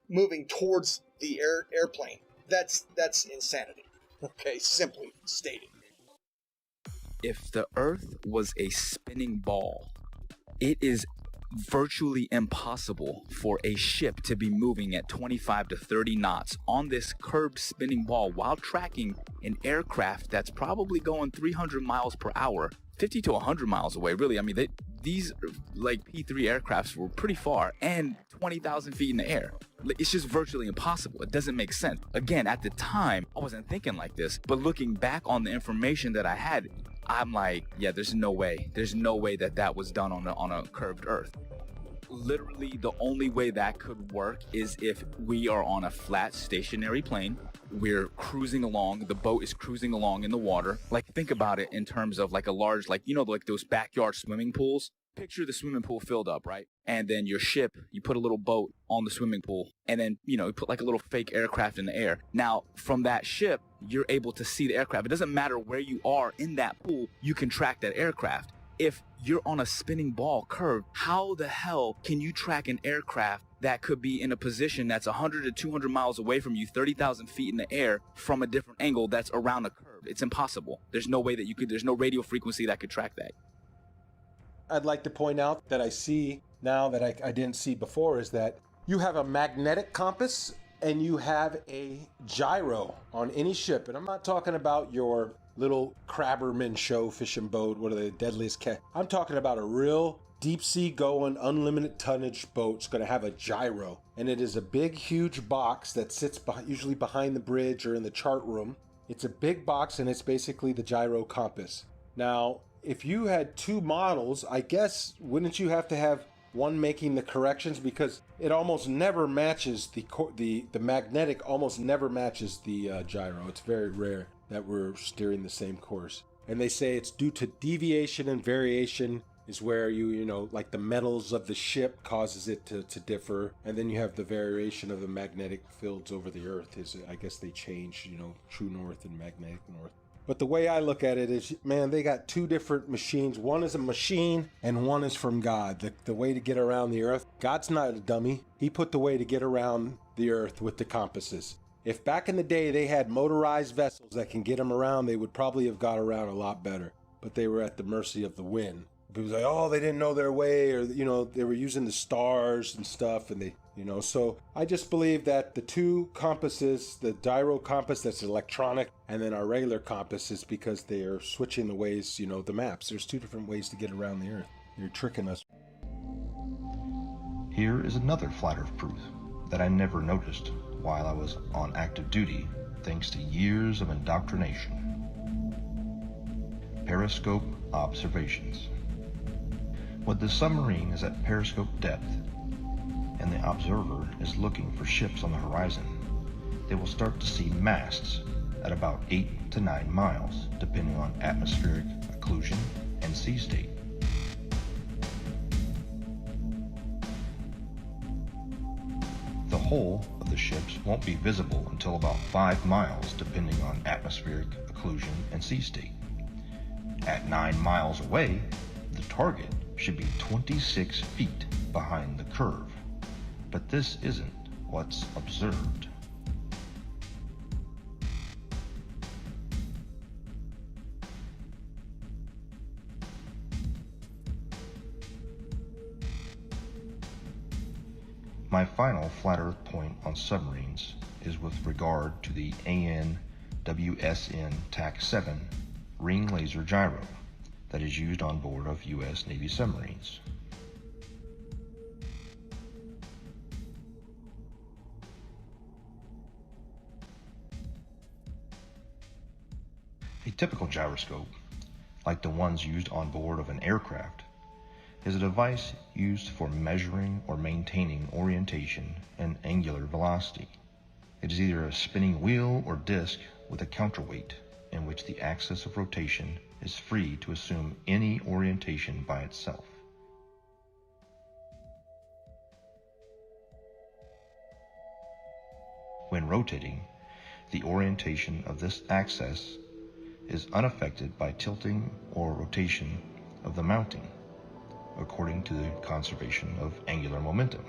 moving towards the airplane. That's insanity. Okay, simply stated. If the Earth was a spinning ball, it is virtually impossible for a ship to be moving at 25 to 30 knots on this curved spinning ball while tracking an aircraft that's probably going 300 miles per hour, 50 to 100 miles away. Really, I mean, these like P3 aircrafts were pretty far and 20,000 feet in the air. It's just virtually impossible. It doesn't make sense. Again, at the time, I wasn't thinking like this, but looking back on the information that I had, I'm like, yeah, there's no way. There's no way that was done on a curved Earth. Literally, the only way that could work is if we are on a flat, stationary plane. We're cruising along. The boat is cruising along in the water. Like, think about it in terms of like a large, like, you know, like those backyard swimming pools. Picture the swimming pool filled up, right? And then your ship, you put a little boat on the swimming pool, and then, you know, you put like a little fake aircraft in the air. Now, from that ship, you're able to see the aircraft. It doesn't matter where you are in that pool, you can track that aircraft. If you're on a spinning ball curve, how the hell can you track an aircraft that could be in a position that's 100 to 200 miles away from you, 30,000 feet in the air from a different angle that's around a curve? It's impossible. There's no way that you could, there's no radio frequency that could track that. I'd like to point out that I see now that I didn't see before is that you have a magnetic compass and you have a gyro on any ship. And I'm not talking about your little Crabberman show fishing boat, what are the deadliest cat? I'm talking about a real deep sea going, unlimited tonnage boat's going to have a gyro. And it is a big, huge box that sits usually behind the bridge or in the chart room. It's a big box and it's basically the gyro compass. Now, if you had two models, I guess, wouldn't you have to have one making the corrections, because it almost never matches the magnetic almost never matches the gyro. It's very rare that we're steering the same course. And they say it's due to deviation and variation is where you know, like the metals of the ship causes it to differ. And then you have the variation of the magnetic fields over the earth is, I guess they change, you know, true north and magnetic north. But the way I look at it is, man, they got two different machines. One is a machine and one is from God. The way to get around the earth. God's not a dummy. He put the way to get around the earth with the compasses. If back in the day they had motorized vessels that can get them around, they would probably have got around a lot better. But they were at the mercy of the wind. People say, oh, they didn't know their way, or, you know, they were using the stars and stuff, and they, you know, so I just believe that the two compasses, the gyro compass that's electronic, and then our regular compass is because they are switching the ways, you know, the maps. There's two different ways to get around the earth. You're tricking us. Here is another flat earth proof that I never noticed while I was on active duty, thanks to years of indoctrination. Periscope observations. When the submarine is at periscope depth and the observer is looking for ships on the horizon, they will start to see masts at about 8 to 9 miles, depending on atmospheric occlusion and sea state. The hull of the ships won't be visible until about 5 miles, depending on atmospheric occlusion and sea state. At 9 miles away, the target should be 26 feet behind the curve, but this isn't what's observed. My final flat earth point on submarines is with regard to the AN/WSN TAC-7 ring laser gyro that is used on board of U.S. Navy submarines. A typical gyroscope, like the ones used on board of an aircraft, is a device used for measuring or maintaining orientation and angular velocity. It is either a spinning wheel or disc with a counterweight in which the axis of rotation is free to assume any orientation by itself. When rotating, the orientation of this axis is unaffected by tilting or rotation of the mounting, according to the conservation of angular momentum.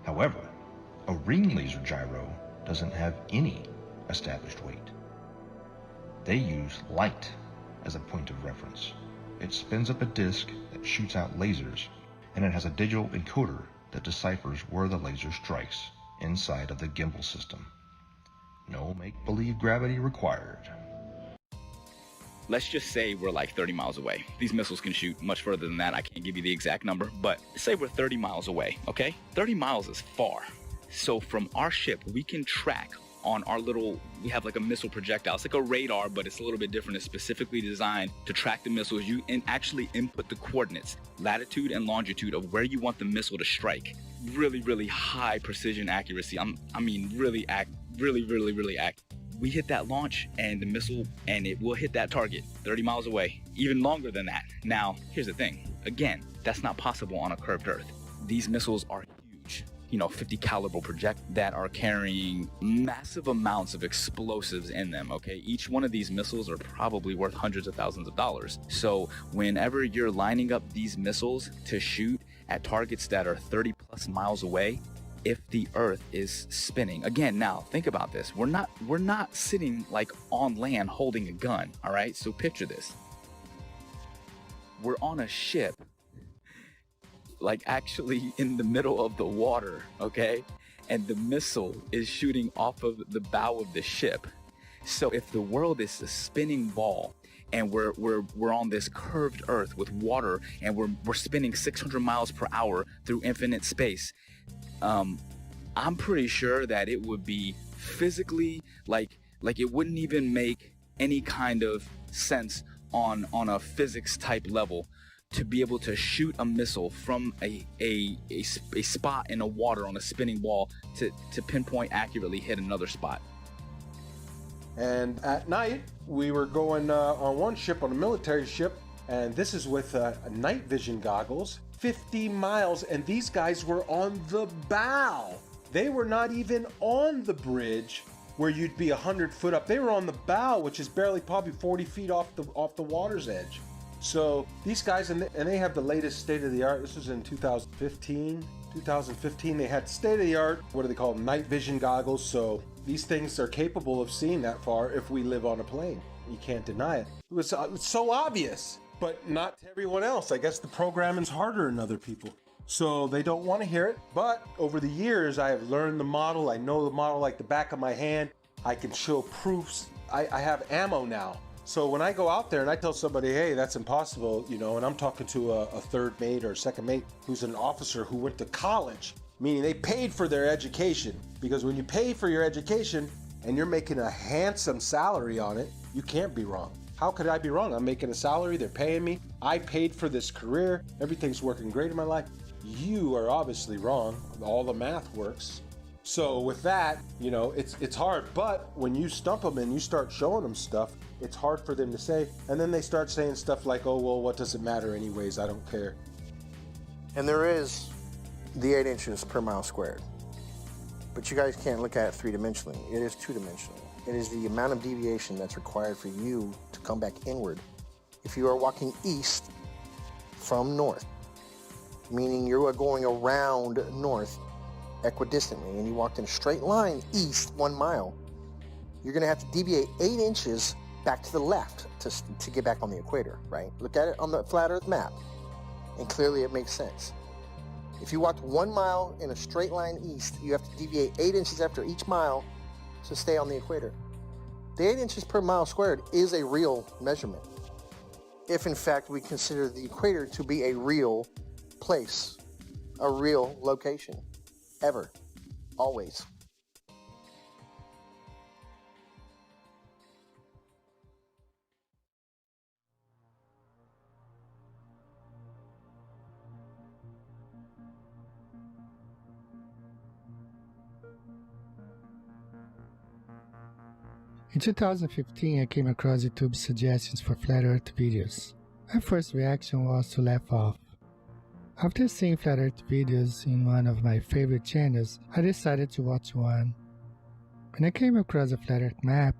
However, a ring laser gyro doesn't have any established weight. They use light as a point of reference. It spins up a disk that shoots out lasers, and it has a digital encoder that deciphers where the laser strikes inside of the gimbal system. No make-believe gravity required. Let's just say we're like 30 miles away. These missiles can shoot much further than that. I can't give you the exact number, but say we're 30 miles away, okay? 30 miles is far. So from our ship, we can track on our we have like a missile projectile. It's like a radar, but it's a little bit different. It's specifically designed to track the missiles. You actually input the coordinates, latitude and longitude of where you want the missile to strike. Really, really high precision accuracy. Really accurate. We hit that launch and the missile, and it will hit that target 30 miles away, even longer than that. Now, here's the thing. Again, that's not possible on a curved Earth. These missiles are huge, 50 caliber projectiles that are carrying massive amounts of explosives in them, okay? Each one of these missiles are probably worth hundreds of thousands of dollars. So whenever you're lining up these missiles to shoot at targets that are 30 plus miles away, if the Earth is spinning, again, now think about this. We're not sitting like on land holding a gun, all right? So picture this. We're on a ship, like actually in the middle of the water, okay? And the missile is shooting off of the bow of the ship. So if the world is a spinning ball and we're on this curved Earth with water and we're spinning 600 miles per hour through infinite space, I'm pretty sure that it would be physically like it wouldn't even make any kind of sense on a physics type level to be able to shoot a missile from a spot in the water on a spinning ball to pinpoint accurately hit another spot. And at night, we were going on one ship, on a military ship, and this is with night vision goggles, 50 miles, and these guys were on the bow. They were not even on the bridge where you'd be 100 foot up. They were on the bow, which is barely probably 40 feet off the water's edge. So these guys, and they have the latest state-of-the-art. This was in 2015. 2015, they had state-of-the-art, what do they call them, night vision goggles. So these things are capable of seeing that far if we live on a plane. You can't deny it. It was so obvious, but not to everyone else. I guess the programming's harder than other people, so they don't want to hear it. But over the years, I have learned the model. I know the model like the back of my hand. I can show proofs. I have ammo now. So when I go out there and I tell somebody, hey, that's impossible, and I'm talking to a third mate or second mate who's an officer who went to college, meaning they paid for their education. Because when you pay for your education and you're making a handsome salary on it, you can't be wrong. How could I be wrong? I'm making a salary, they're paying me, I paid for this career, everything's working great in my life. You are obviously wrong. All the math works. So with that, it's hard. But when you stump them and you start showing them stuff, it's hard for them to say. And then they start saying stuff like, oh, well, what does it matter anyways? I don't care. And there is the 8 inches per mile squared. But you guys can't look at it three-dimensionally. It is two-dimensional. It is the amount of deviation that's required for you to come back inward. If you are walking east from north, meaning you are going around north equidistantly, and you walked in a straight line east 1 mile, you're going to have to deviate 8 inches back to the left to get back on the equator, right? Look at it on the flat earth map, and clearly it makes sense. If you walked 1 mile in a straight line east, you have to deviate 8 inches after each mile to stay on the equator. The 8 inches per mile squared is a real measurement, if in fact we consider the equator to be a real place, a real location, ever, always. In 2015, I came across YouTube's suggestions for Flat Earth videos. My first reaction was to laugh off. After seeing Flat Earth videos in one of my favorite channels, I decided to watch one. When I came across a Flat Earth map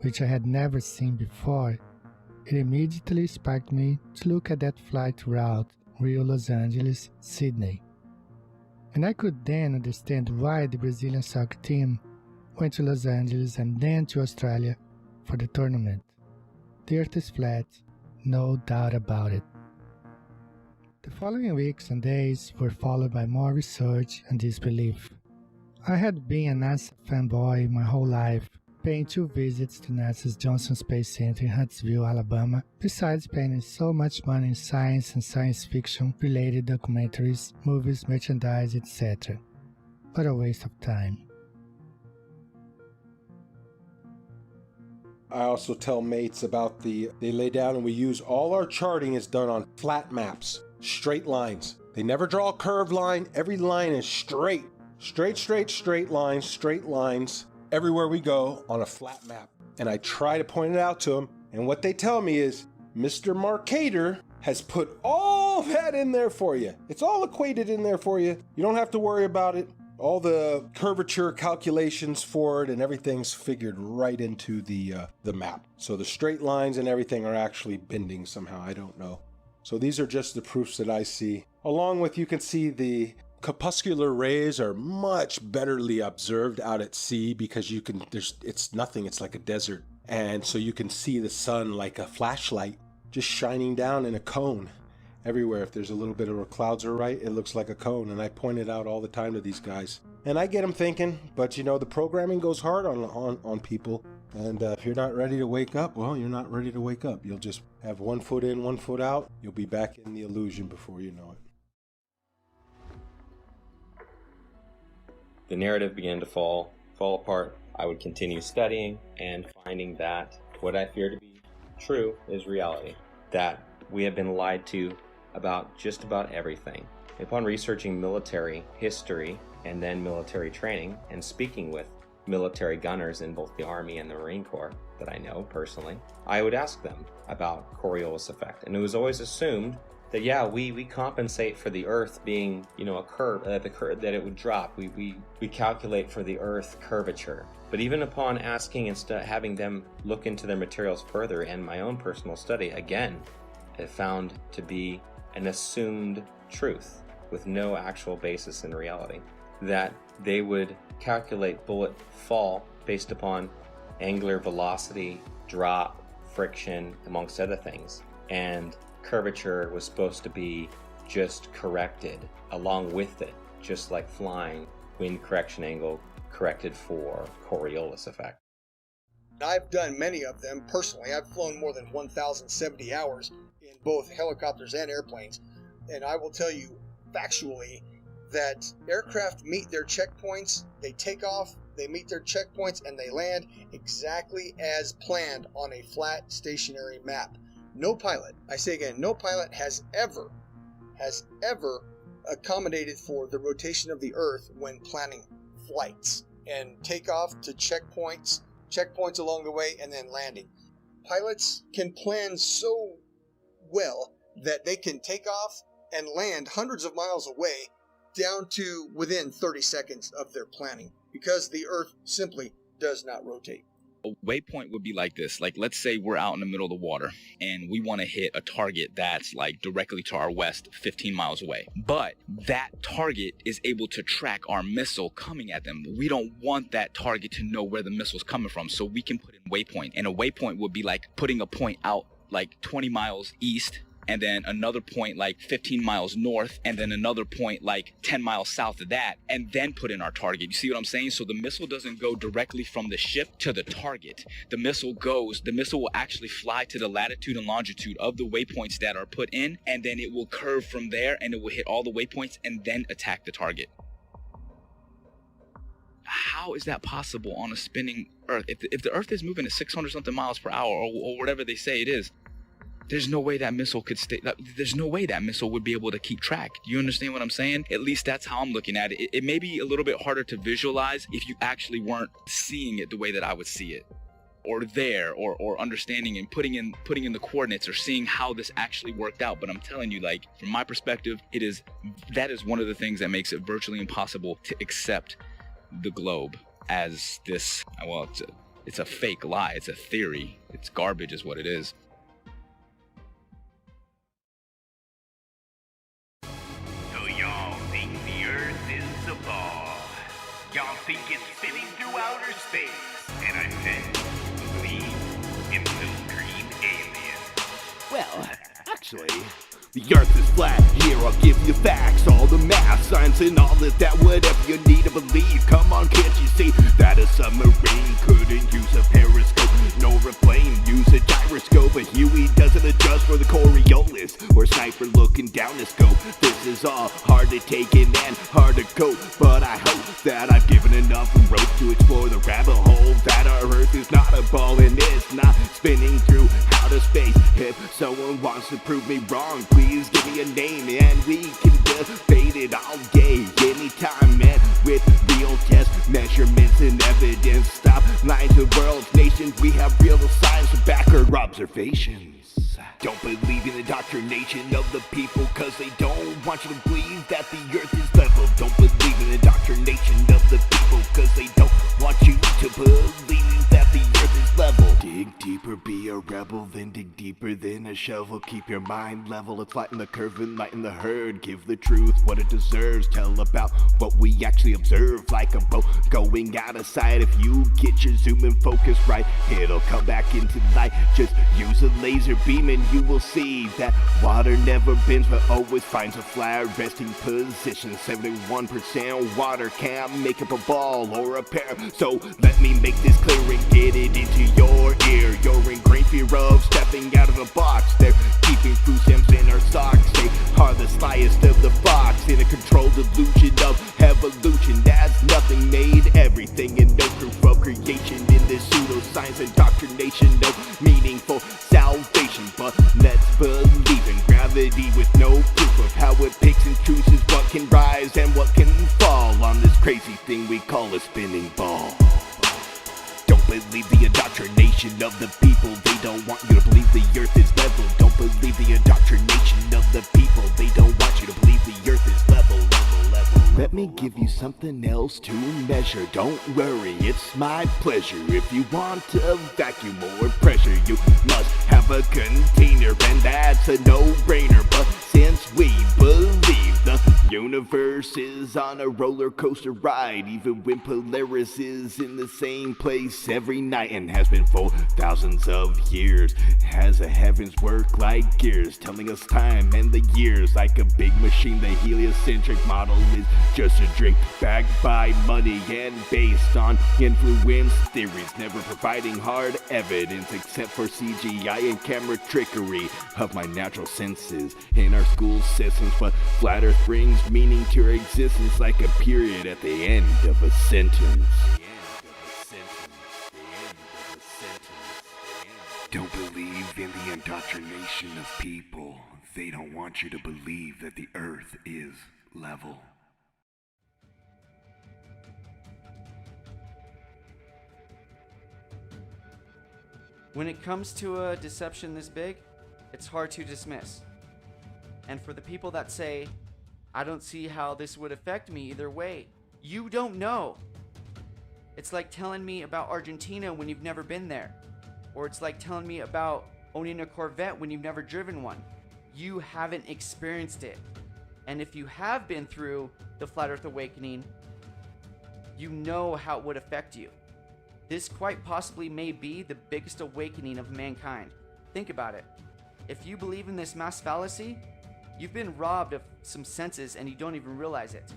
which I had never seen before, it immediately sparked me to look at that flight route Rio, Los Angeles, Sydney. And I could then understand why the Brazilian soccer team went to Los Angeles and then to Australia for the tournament. The Earth is flat, no doubt about it. The following weeks and days were followed by more research and disbelief. I had been a NASA fanboy my whole life, paying 2 visits to NASA's Johnson Space Center in Huntsville, Alabama, besides spending so much money in science and science fiction related documentaries, movies, merchandise, etc. What a waste of time. I also tell mates about they lay down and we use all our charting is done on flat maps, straight lines. They never draw a curved line. Every line is straight. Straight lines. Everywhere we go on a flat map. And I try to point it out to them. And what they tell me is, Mr. Marcator has put all that in there for you. It's all equated in there for you. You don't have to worry about it. All the curvature calculations for it and everything's figured right into the map. So the straight lines and everything are actually bending somehow. I don't know. So these are just the proofs that I see. Along with, you can see the corpuscular rays are much betterly observed out at sea because it's nothing, it's like a desert. And so you can see the sun like a flashlight just shining down in a cone everywhere. If there's a little bit of clouds are right, it looks like a cone. And I point it out all the time to these guys. And I get them thinking, but you know, the programming goes hard on people. And if you're not ready to wake up, well, you're not ready to wake up. You'll just have 1 foot in, 1 foot out. You'll be back in the illusion before you know it. The narrative began to fall apart. I would continue studying and finding that what I fear to be true is reality. That we have been lied to about just about everything. Upon researching military history and then military training and speaking with military gunners in both the Army and the Marine Corps that I know personally, I would ask them about Coriolis effect. And it was always assumed that, yeah, we compensate for the Earth being, you know, a curve, that it would drop. We calculate for the Earth curvature. But even upon asking and having them look into their materials further and my own personal study, again, it found to be an assumed truth with no actual basis in reality. That they would calculate bullet fall based upon angular velocity, drop, friction, amongst other things. And curvature was supposed to be just corrected along with it, just like flying, wind correction angle corrected for Coriolis effect. I've done many of them personally. I've flown more than 1,070 hours in both helicopters and airplanes, and I will tell you factually that aircraft meet their checkpoints, they take off, they meet their checkpoints, and they land exactly as planned on a flat stationary map. No pilot, I say again, no pilot has ever accommodated for the rotation of the Earth when planning flights and takeoff to checkpoints along the way, and then landing. Pilots can plan so well that they can take off and land hundreds of miles away down to within 30 seconds of their planning because the Earth simply does not rotate. A waypoint would be like this. Like, let's say we're out in the middle of the water and we want to hit a target that's like directly to our west, 15 miles away. But that target is able to track our missile coming at them. We don't want that target to know where the missile's coming from, so we can put in waypoint. And a waypoint would be like putting a point out like 20 miles east, and then another point like 15 miles north, and then another point like 10 miles south of that, and then put in our target. You see what I'm saying? So the missile doesn't go directly from the ship to the target. The missile will actually fly to the latitude and longitude of the waypoints that are put in, and then it will curve from there, and it will hit all the waypoints and then attack the target. How is that possible on a spinning Earth? If the Earth is moving at 600 something miles per hour, or whatever they say it is, there's no way that missile could stay. There's no way that missile would be able to keep track. Do you understand what I'm saying? At least that's how I'm looking at it. It may be a little bit harder to visualize if you actually weren't seeing it the way that I would see it, or there, or understanding and putting in the coordinates, or seeing how this actually worked out. But I'm telling you, like, from my perspective, that is one of the things that makes it virtually impossible to accept the globe as this, well, It's a fake lie. It's a theory. It's garbage is what it is. So y'all think the Earth is a ball. Y'all think it's spinning through outer space. And I said, believe in blue green aliens. Well, actually, the Earth is flat. Here I'll give you facts, all the math, science, and all that whatever you need to believe. Come on, can't you see that a submarine couldn't use a periscope, nor a plane use a gyroscope? But Huey doesn't adjust for the Coriolis or sniper looking down the scope. This is all hard to take in and hard to cope, but I hope that I've given enough rope to explore the rabbit hole that our Earth is not a ball and it's not spinning through outer space. If someone wants to prove me wrong, please give me a name and we can debate it all day, anytime, and with real tests, measurements, and evidence. Stop lying to the world's nations. We have real science to back our observations. Don't believe in the indoctrination of the people, cause they don't want you to believe that the Earth is level. Don't believe in the indoctrination of the people, cause they don't want you to believe that the Earth is level. Dig deeper, be a rebel, then dig deeper than a shovel. Keep your mind level, it's flatten the curve and lighten the herd. Give the truth what it deserves, tell about what we actually observe. Like a boat going out of sight, if you get your zoom and focus right, it'll come back into light. Just use a laser beam and you will see that water never bends but always finds a flat resting position. 71% water can't make up a ball or a pair, so let me make this clear and get it into your ear. You're in great fear of stepping out of the box. They're keeping food stamps in our socks. They are the slyest of the fox in a controlled illusion of evolution. As nothing made everything and no proof of creation in this pseudoscience indoctrination. No meaningful salvation, but let's believe in gravity with no proof of how it picks and chooses what can rise and what can fall on this crazy thing we call a spinning ball. Don't believe the indoctrination of the people. They don't want you to believe the Earth is level. Don't believe the indoctrination of the people. They don't want you to believe the Earth is level. Let me give you something else to measure. Don't worry, it's my pleasure. If you want to vacuum or pressure, you must have a container, and that's a no-brainer. But since we believe the universe is on a roller coaster ride, even when Polaris is in the same place every night and has been for thousands of years, has the heavens work like gears, telling us time and the years like a big machine. The heliocentric model is just a drink backed by money and based on influence theories, never providing hard evidence except for CGI and camera trickery of my natural senses in our school systems. But flat Earth brings meaning to our existence like a period at the end of a sentence. Don't believe in the indoctrination of people. They don't want you to believe that the Earth is level. When it comes to a deception this big, it's hard to dismiss. And for the people that say, I don't see how this would affect me either way, you don't know. It's like telling me about Argentina when you've never been there. Or it's like telling me about owning a Corvette when you've never driven one. You haven't experienced it. And if you have been through the Flat Earth Awakening, you know how it would affect you. This quite possibly may be the biggest awakening of mankind. Think about it. If you believe in this mass fallacy, you've been robbed of some senses and you don't even realize it.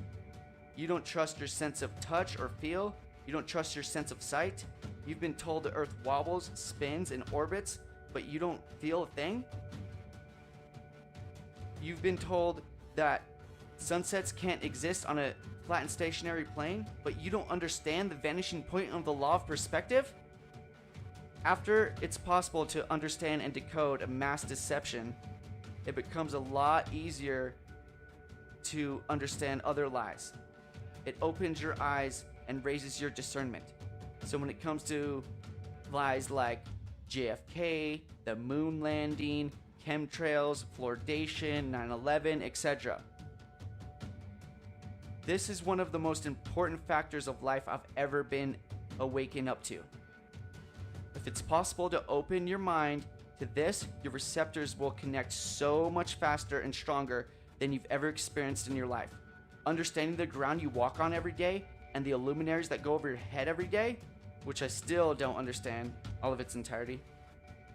You don't trust your sense of touch or feel. You don't trust your sense of sight. You've been told the Earth wobbles, spins, and orbits, but you don't feel a thing. You've been told that sunsets can't exist on a flat and stationary plane, but you don't understand the vanishing point of the law of perspective. After it's possible to understand and decode a mass deception, it becomes a lot easier to understand other lies. It opens your eyes and raises your discernment. So when it comes to lies like JFK, the moon landing, chemtrails, fluoridation, 9/11, etc., this is one of the most important factors of life I've ever been awakened up to. If it's possible to open your mind to this, your receptors will connect so much faster and stronger than you've ever experienced in your life. Understanding the ground you walk on every day and the luminaries that go over your head every day, which I still don't understand all of its entirety,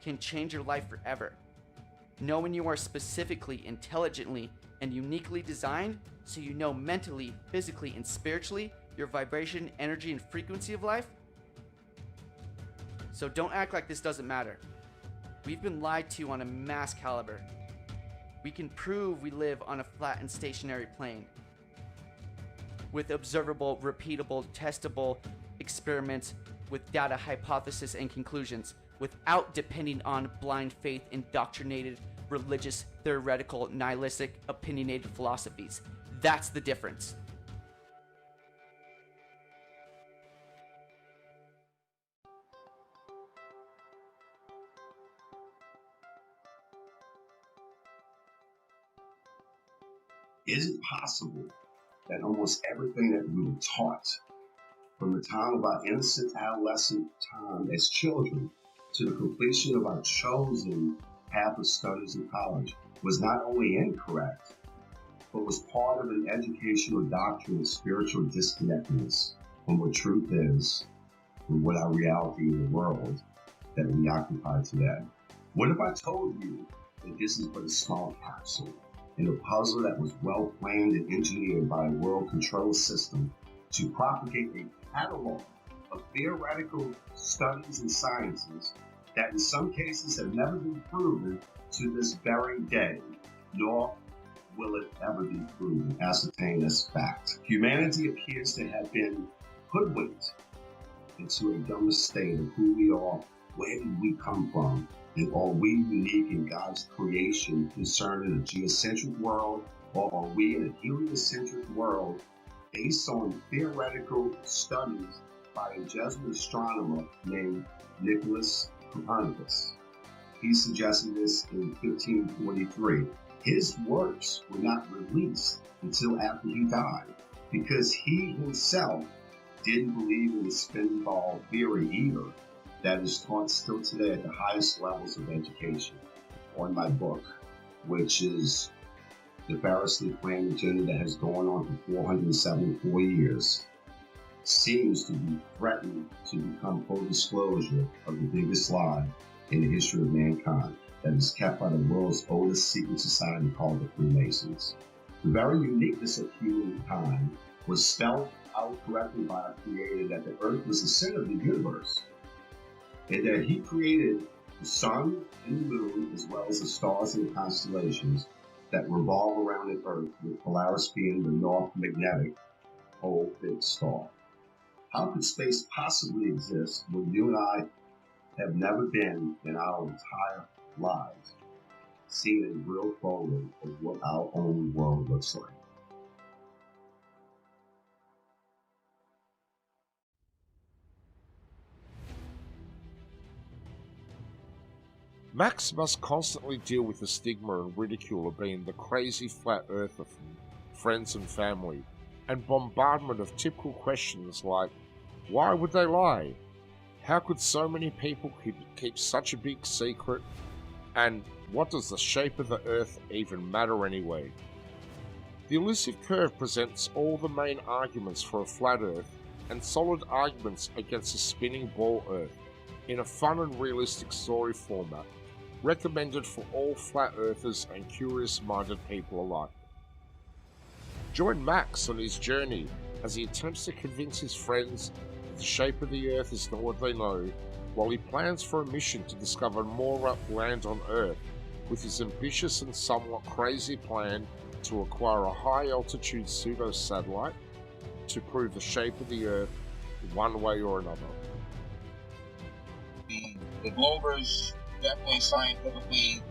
can change your life forever. Knowing you are specifically, intelligently, and uniquely designed so you know mentally, physically, and spiritually your vibration, energy, and frequency of life. So don't act like this doesn't matter. We've been lied to on a mass caliber. We can prove we live on a flat and stationary plane with observable, repeatable, testable experiments with data, hypothesis, and conclusions without depending on blind faith, indoctrinated, religious, theoretical, nihilistic, opinionated philosophies. That's the difference. Is it possible that almost everything that we were taught from the time of our innocent adolescent time as children to the completion of our chosen path of studies in college was not only incorrect, but was part of an educational doctrine of spiritual disconnectedness from what truth is and what our reality in the world that we occupy today? What if I told you that this is but a small capsule in a puzzle that was well planned and engineered by a world control system to propagate a catalog of theoretical studies and sciences that in some cases have never been proven to this very day, nor will it ever be proven, ascertained as fact. Humanity appears to have been hoodwinked into a dumber state of who we are, where did we come from, and are we unique in God's creation concerning a geocentric world, or are we in a heliocentric world based on theoretical studies by a Jesuit astronomer named Nicholas Copernicus? He suggested this in 1543. His works were not released until after he died because he himself didn't believe in the spin ball theory either that is taught still today at the highest levels of education. On my book, which is the variously planned agenda that has gone on for 474 years, seems to be threatened to become full disclosure of the biggest lie in the history of mankind that is kept by the world's oldest secret society called the Freemasons. The very uniqueness of humankind was spelled out correctly by our Creator that the earth was the center of the universe, and that He created the sun and the moon as well as the stars and the constellations that revolve around the earth, with Polaris being the north magnetic pole big star. How could space possibly exist when you and I have never been in our entire lives seen a real photo of what our own world looks like? Max must constantly deal with the stigma and ridicule of being the crazy flat earther from friends and family, and bombardment of typical questions like, why would they lie? How could so many people keep such a big secret? And what does the shape of the earth even matter anyway? The elusive curve presents all the main arguments for a flat earth and solid arguments against a spinning ball earth in a fun and realistic story format, recommended for all flat earthers and curious-minded people alike. Join Max on his journey as he attempts to convince his friends that the shape of the earth is not what they know, while he plans for a mission to discover more land on Earth with his ambitious and somewhat crazy plan to acquire a high-altitude pseudo-satellite to prove the shape of the Earth one way or another. The Globers, definitely scientifically,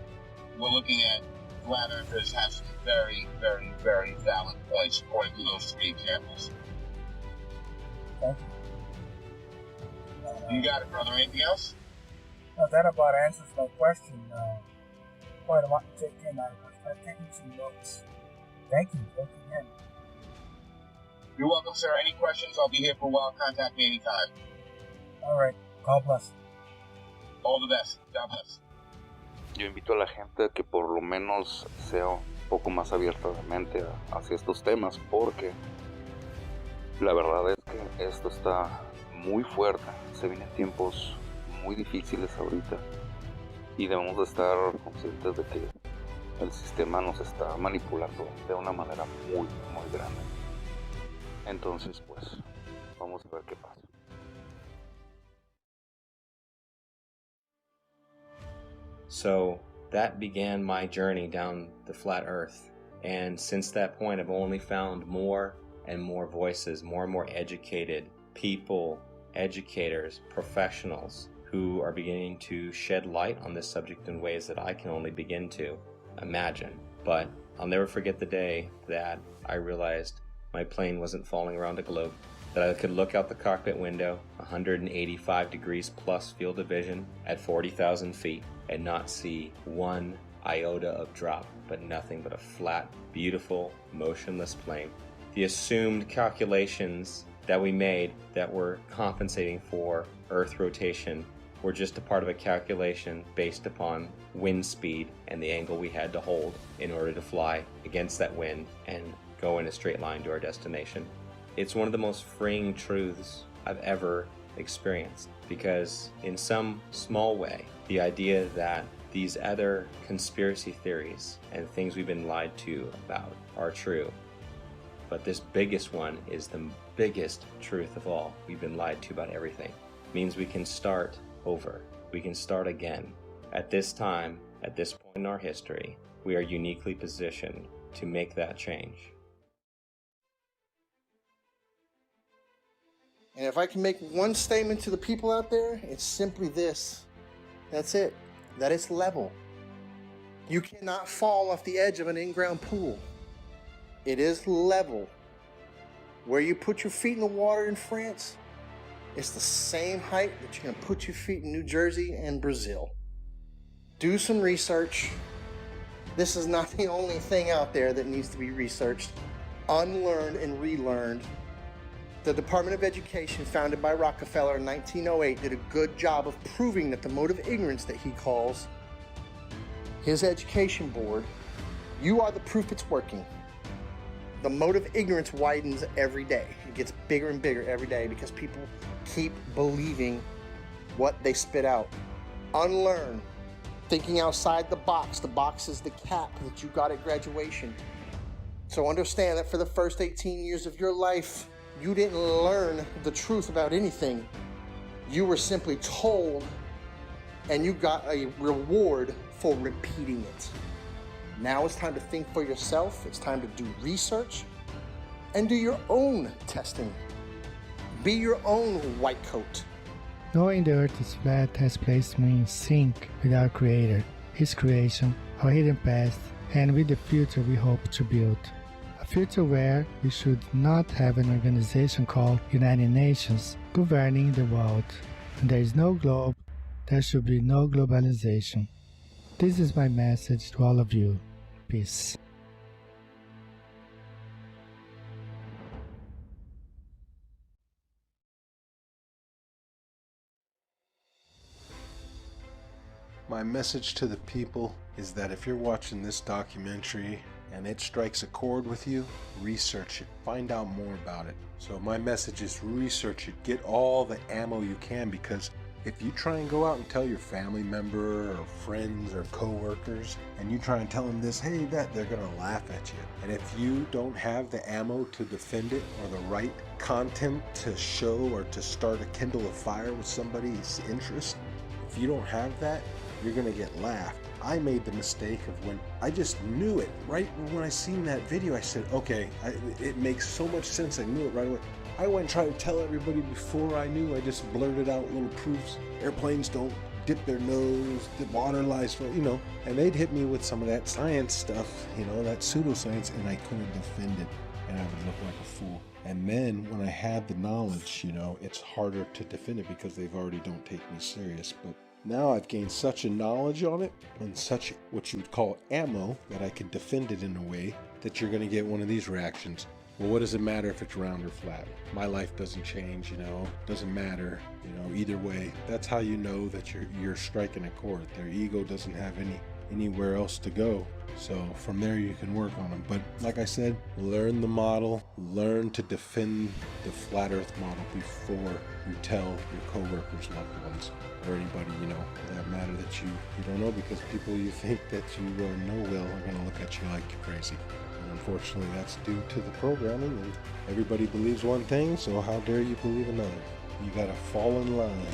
we're looking at flat earthers have some very, very, very valid points according to those three examples. You got it, brother. Anything else? No, that about answers my question. Quite a lot to take in. I've taken some notes. Thank you. Thank you again. You're welcome, sir. Any questions? I'll be here for a while. Contact me anytime. All right. God bless. All the best. God bless. Yo invito a la gente a que por lo menos sea un poco más abierta de mente hacia estos temas, porque la verdad es que esto está muy fuerte. Se vienen tiempos muy difíciles ahorita y debemos de estar conscientes de que el sistema nos está manipulando de una manera muy, muy grande. Entonces, pues, vamos a ver qué pasa. So that began my journey down the flat earth. And since that point, I've only found more and more voices, more and more educated people, educators, professionals who are beginning to shed light on this subject in ways that I can only begin to imagine. But I'll never forget the day that I realized my plane wasn't falling around a globe, that I could look out the cockpit window, 185 degrees plus field of vision at 40,000 feet, and not see one iota of drop, but nothing but a flat, beautiful, motionless plane. The assumed calculations that we made that were compensating for Earth rotation were just a part of a calculation based upon wind speed and the angle we had to hold in order to fly against that wind and go in a straight line to our destination. It's one of the most freeing truths I've ever experienced, because in some small way, the idea that these other conspiracy theories and things we've been lied to about are true. But this biggest one is the biggest truth of all. We've been lied to about everything. It means we can start over. We can start again. At this time, at this point in our history, we are uniquely positioned to make that change. And if I can make one statement to the people out there, it's simply this. That's it. That it's level. You cannot fall off the edge of an in-ground pool. It is level. Where you put your feet in the water in France, it's the same height that you're going to put your feet in New Jersey and Brazil. Do some research. This is not the only thing out there that needs to be researched, unlearned and relearned. The Department of Education, founded by Rockefeller in 1908, did a good job of proving that the mode of ignorance that he calls his education board, you are the proof it's working. The mode of ignorance widens every day. It gets bigger and bigger every day because people keep believing what they spit out. Unlearn. Thinking outside the box. The box is the cap that you got at graduation. So understand that for the first 18 years of your life, you didn't learn the truth about anything. You were simply told, and you got a reward for repeating it. Now it's time to think for yourself. It's time to do research and do your own testing. Be your own white coat. Knowing the earth is flat has placed me in sync with our Creator, His creation, our hidden past, and with the future we hope to build. A future where we should not have an organization called United Nations governing the world. And there is no globe, there should be no globalization. This is my message to all of you. Peace. My message to the people is that if you're watching this documentary and it strikes a chord with you, research it, find out more about it. So my message is research it, get all the ammo you can, because if you try and go out and tell your family member or friends or co-workers and you try and tell them this, hey, that, they're gonna laugh at you. And if you don't have the ammo to defend it or the right content to show or to start a kindle a fire with somebody's interest, if you don't have that, you're gonna get laughed. I made the mistake of when I just knew it. Right when I seen that video, I said, okay, it makes so much sense. I knew it right away. I went and tried to tell everybody before I knew. I just blurted out little proofs. Airplanes don't dip their nose, the water lies, and they'd hit me with some of that science stuff, that pseudoscience, and I couldn't defend it, and I would look like a fool. And then when I had the knowledge, it's harder to defend it because they've already don't take me serious. But now I've gained such a knowledge on it and such what you would call ammo that I can defend it in a way that you're going to get one of these reactions. well, what does it matter if it's round or flat? My life doesn't change, doesn't matter, either way. That's how you know that you're striking a chord. Their ego doesn't have anywhere else to go. So from there you can work on them. But like I said, learn the model, learn to defend the flat earth model before you tell your coworkers, loved ones, or anybody, for that matter that you don't know, because people you think that you know well are going to look at you like you're crazy. And unfortunately, that's due to the programming, and everybody believes one thing, so how dare you believe another? You got to fall in line.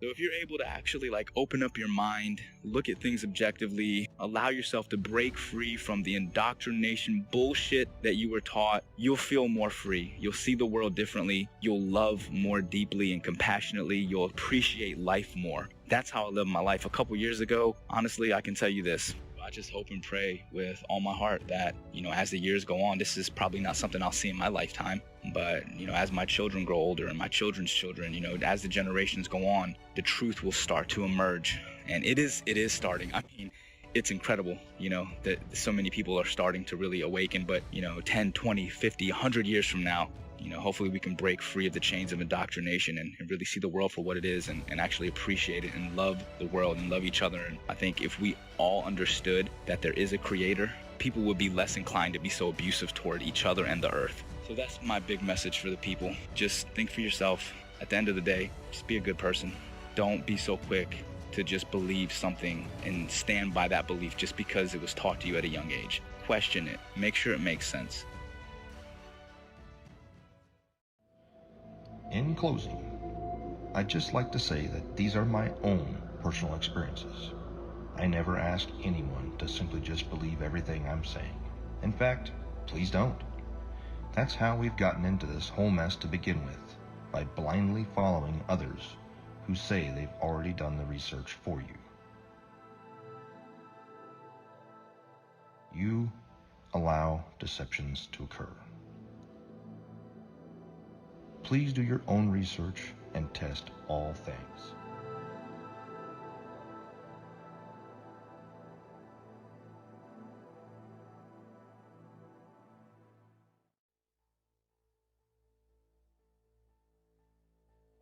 So if you're able to actually open up your mind, look at things objectively, allow yourself to break free from the indoctrination bullshit that you were taught, you'll feel more free. You'll see the world differently. You'll love more deeply and compassionately. You'll appreciate life more. That's how I lived my life. A couple years ago, honestly, I can tell you this. I just hope and pray with all my heart that, as the years go on, this is probably not something I'll see in my lifetime. But, as my children grow older and my children's children, as the generations go on, the truth will start to emerge. And it is starting. I mean, it's incredible, that so many people are starting to really awaken. But, 10, 20, 50, 100 years from now, hopefully we can break free of the chains of indoctrination and really see the world for what it is and actually appreciate it and love the world and love each other. And I think if we all understood that there is a creator, people would be less inclined to be so abusive toward each other and the earth. So that's my big message for the people. Just think for yourself. At the end of the day, just be a good person. Don't be so quick to just believe something and stand by that belief just because it was taught to you at a young age. Question it. Make sure it makes sense. In closing, I'd just like to say that these are my own personal experiences. I never ask anyone to simply just believe everything I'm saying. In fact, please don't. That's how we've gotten into this whole mess to begin with, by blindly following others who say they've already done the research for you. You allow deceptions to occur. Please do your own research and test all things.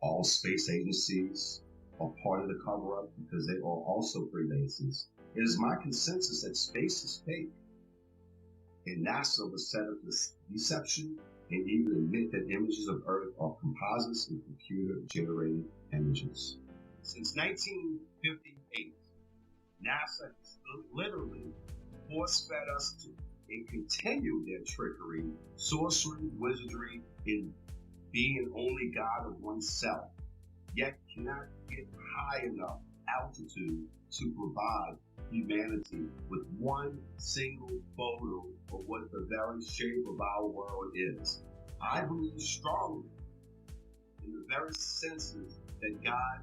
All space agencies are part of the cover-up because they are also Freemasons. It is my consensus that space is fake. And NASA was set up this deception and even admit that images of Earth are composites and computer-generated images. Since 1958, NASA has literally force-fed us to and continue their trickery, sorcery, wizardry, and being only God of oneself, yet cannot get high enough altitude to provide humanity with one single photo of what the very shape of our world is. I believe strongly in the very senses that God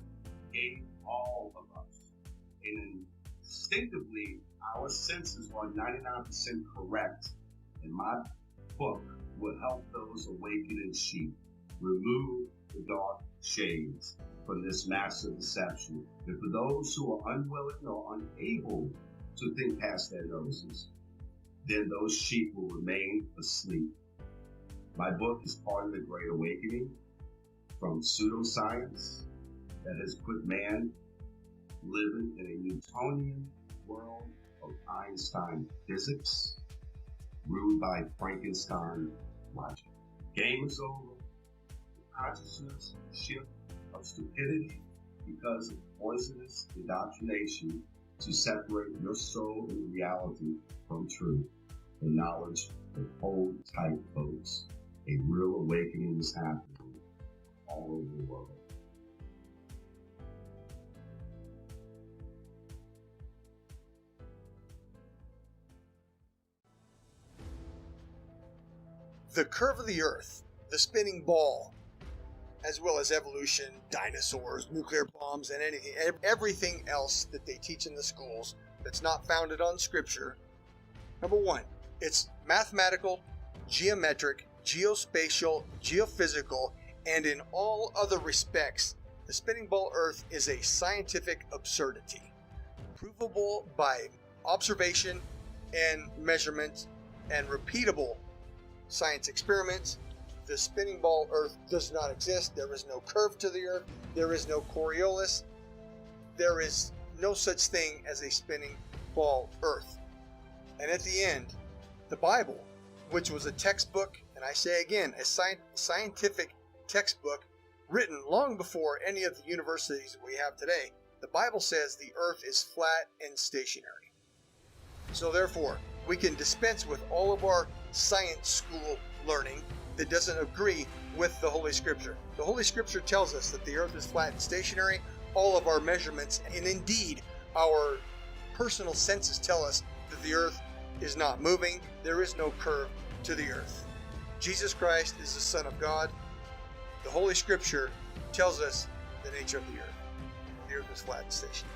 gave all of us. And instinctively, our senses are 99% correct. And my book will help those awakening sheep remove the dark shades from this massive deception. And for those who are unwilling or unable to think past their noses, then those sheep will remain asleep. My book is part of the Great Awakening from pseudoscience that has put man living in a Newtonian world of Einstein physics, ruled by Frankenstein logic. Game is over. The consciousness shift of stupidity because of poisonous indoctrination to separate your soul and reality from truth and knowledge. And hold tight, folks. A real awakening is happening all over the world. The curve of the Earth, the spinning ball, as well as evolution, dinosaurs, nuclear bombs, and everything else that they teach in the schools that's not founded on scripture. Number one, it's mathematical, geometric, geospatial, geophysical, and in all other respects, The spinning ball Earth is a scientific absurdity, provable by observation and measurement and repeatable science experiments. The spinning ball Earth does not exist. There is no curve to the Earth. There is no Coriolis. There is no such thing as a spinning ball Earth. And at the end, the Bible, which was a textbook, and I say again, a scientific textbook written long before any of the universities we have today, the Bible says the Earth is flat and stationary. So therefore, we can dispense with all of our science school learning that doesn't agree with the Holy Scripture. The Holy Scripture tells us that the Earth is flat and stationary. All of our measurements, and indeed our personal senses, tell us that the Earth is not moving. There is no curve to the Earth. Jesus Christ is the Son of God. The Holy Scripture tells us the nature of the Earth. The Earth is flat and stationary.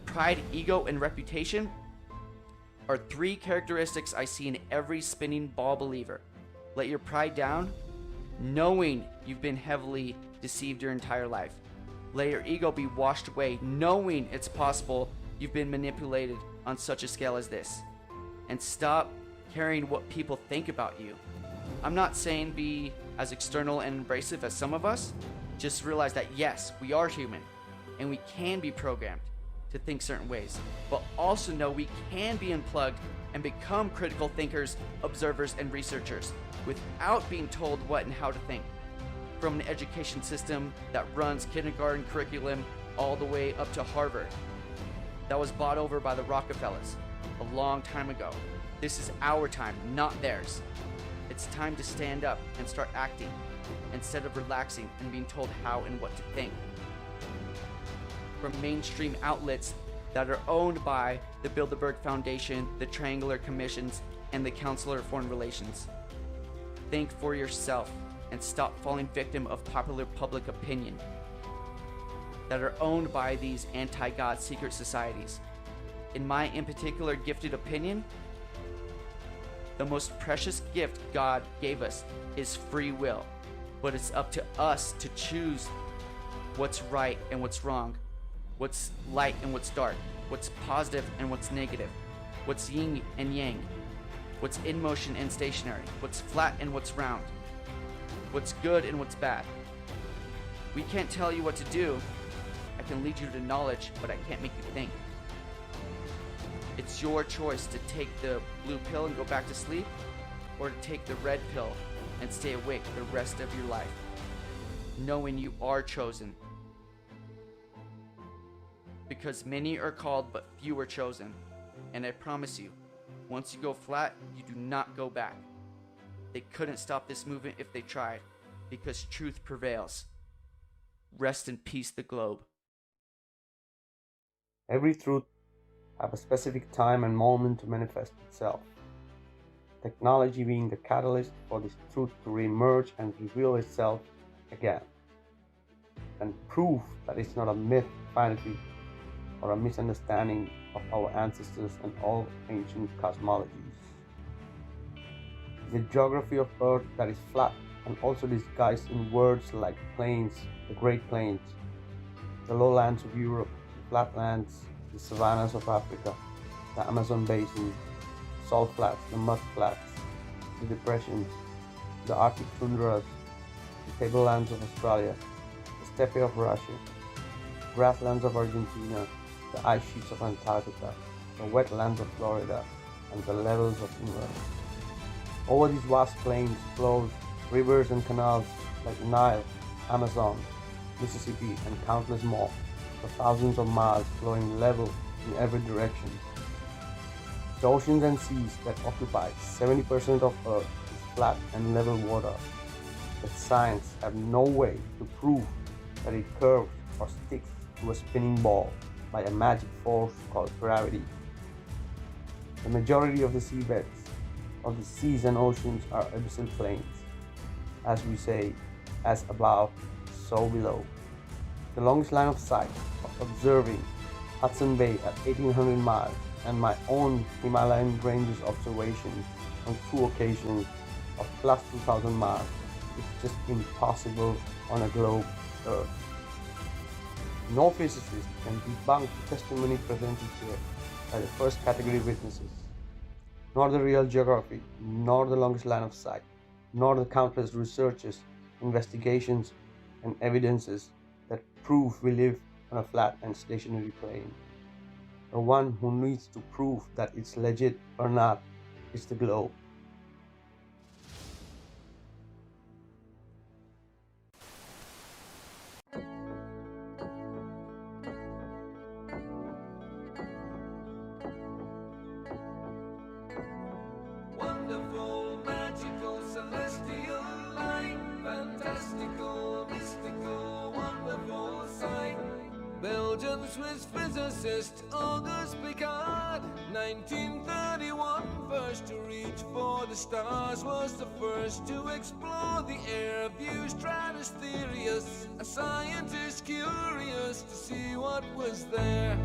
Pride, ego, and reputation are three characteristics I see in every spinning ball believer. Let your pride down, knowing you've been heavily deceived your entire life. Let your ego be washed away, knowing it's possible you've been manipulated on such a scale as this. And stop caring what people think about you. I'm not saying be as external and abrasive as some of us. Just realize that yes, we are human, and we can be programmed to think certain ways, but also know we can be unplugged and become critical thinkers, observers, and researchers without being told what and how to think. From an education system that runs kindergarten curriculum all the way up to Harvard, that was bought over by the Rockefellers a long time ago. This is our time, not theirs. It's time to stand up and start acting instead of relaxing and being told how and what to think. From mainstream outlets that are owned by the Bilderberg Foundation, the Triangular Commissions, and the Council of Foreign Relations. Think for yourself and stop falling victim of popular public opinion that are owned by these anti-God secret societies. In my in particular gifted opinion, the most precious gift God gave us is free will, but it's up to us to choose what's right and what's wrong, what's light and what's dark, what's positive and what's negative, what's yin and yang, what's in motion and stationary, what's flat and what's round, what's good and what's bad. We can't tell you what to do. I can lead you to knowledge, but I can't make you think. It's your choice to take the blue pill and go back to sleep, or to take the red pill and stay awake the rest of your life, knowing you are chosen. Because many are called, but few are chosen. And I promise you, once you go flat, you do not go back. They couldn't stop this movement if they tried, because truth prevails. Rest in peace, the globe. Every truth has a specific time and moment to manifest itself. Technology being the catalyst for this truth to re-emerge and reveal itself again. And proof that it's not a myth, fantasy, or a misunderstanding of our ancestors and all ancient cosmologies. The geography of Earth that is flat and also disguised in words like plains, the Great Plains, the lowlands of Europe, the flatlands, the savannas of Africa, the Amazon basin, the salt flats, the mud flats, the depressions, the Arctic tundras, the tablelands of Australia, the steppe of Russia, grasslands of Argentina, the ice sheets of Antarctica, the wetlands of Florida, and the levels of England. Over these vast plains flows rivers and canals like Nile, Amazon, Mississippi, and countless more, for thousands of miles flowing level in every direction. The oceans and seas that occupy 70% of Earth is flat and level water, but science have no way to prove that it curves or sticks to a spinning ball by a magic force called gravity. The majority of the seabeds of the seas and oceans are abyssal plains. As we say, as above, so below. The longest line of sight of observing Hudson Bay at 1800 miles and my own Himalayan ranges observations on 2 occasions of plus 2000 miles It's just impossible on a globe Earth. No physicist can debunk the testimony presented here by the first category witnesses, nor the real geography, nor the longest line of sight, nor the countless researches, investigations, and evidences that prove we live on a flat and stationary plane. The one who needs to prove that it's legit or not is the globe. Wonderful, magical, celestial light, fantastical, mystical, wonderful sight. Belgian Swiss physicist Auguste Piccard, 1931, first to reach for the stars, was the first to explore the air view stratospherius, a scientist curious to see what was there.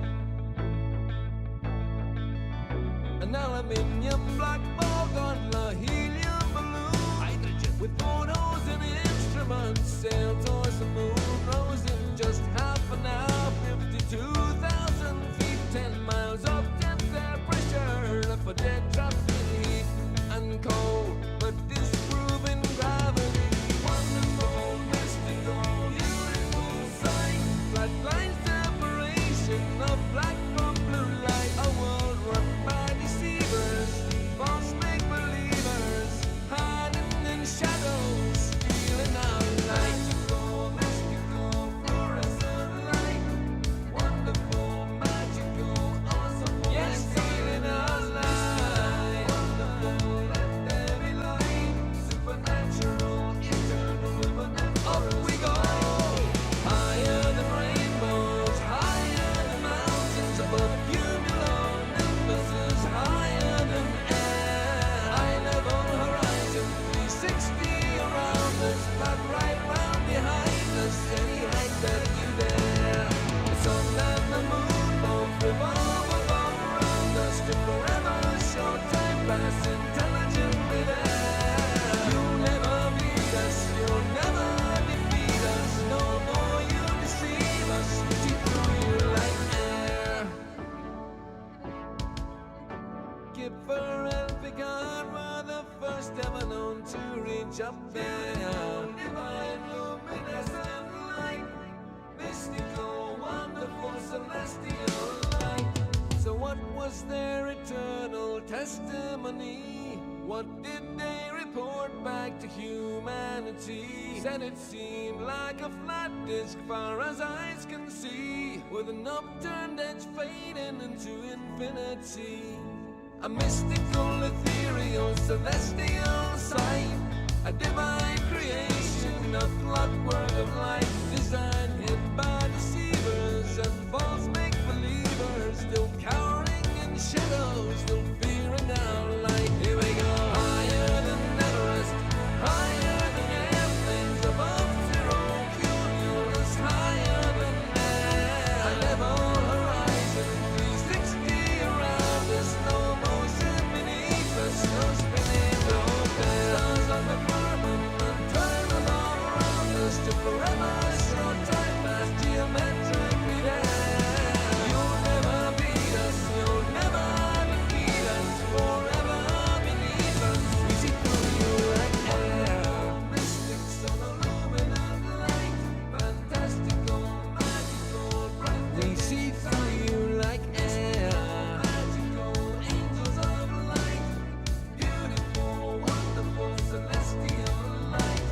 An aluminium black ball gondola, helium balloon, hydrogen with photos and instruments, sailed towards the moon, rose in just half an hour, 52,000 feet, 10 miles up, 10th air pressure, left for dead, trapped in heat and cold, but disproving gravity. Wonderful, mystical, beautiful sight, flat line separation of black from blue light, a world run by deceivers, false make-believers, hiding in shadows, stealing our light. Mystical, fluorescent light, wonderful, magical, awesome, yes, stealing our light. Wonderful, let there be light, supernatural, eternal, immanent. Up we go, higher than rainbows, higher than mountains, above cumulonimbus, higher than air, high level horizon, 360 around us, flat right round behind us, any height that you dare. The sun and the moon both revolve above around us, to forever show time pass intelligently there. You'll never beat us, you'll never defeat us, no more you deceive us, we see through you like air. Kipper and Piccard were the first ever known to reach up there. Divine, luminescent light, mystical, wonderful, celestial light. So what was their eternal testimony? What did they report back to humanity? Said it seemed like a flat disk far as eyes can see, with an upturned edge fading into infinity. A mystical, ethereal, celestial sight, a divine creation, a clockwork of light, designed hid by deceivers and false make-believers, still cowering in shadows, still fearing our light. Here we go, higher than Everest, higher than airplanes, above zero cumulus, higher than air, high level horizon, 360 around us, no motion beneath us, no spinning, no fair. Stars on the firmament, turn along around us, to forever show time past geometrically there. You'll never beat us, you'll never defeat us, forever beneath us, we see through you like air. Mystics on a luminous light, fantastical, magical, bright, we see through you like air. Magical, angels of light, beautiful, wonderful, celestial light.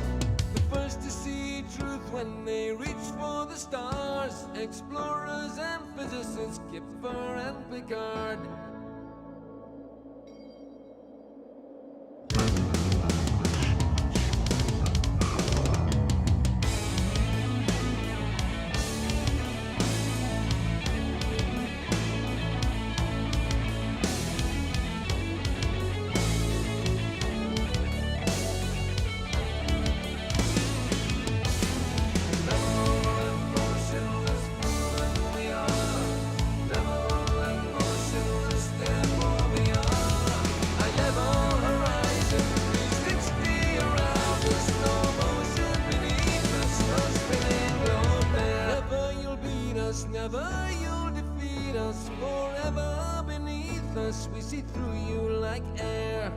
The first to see truth when they reach for the stars, explorers and physicists Kipper and Piccard. Motionless, forever beneath us. We see through you like air.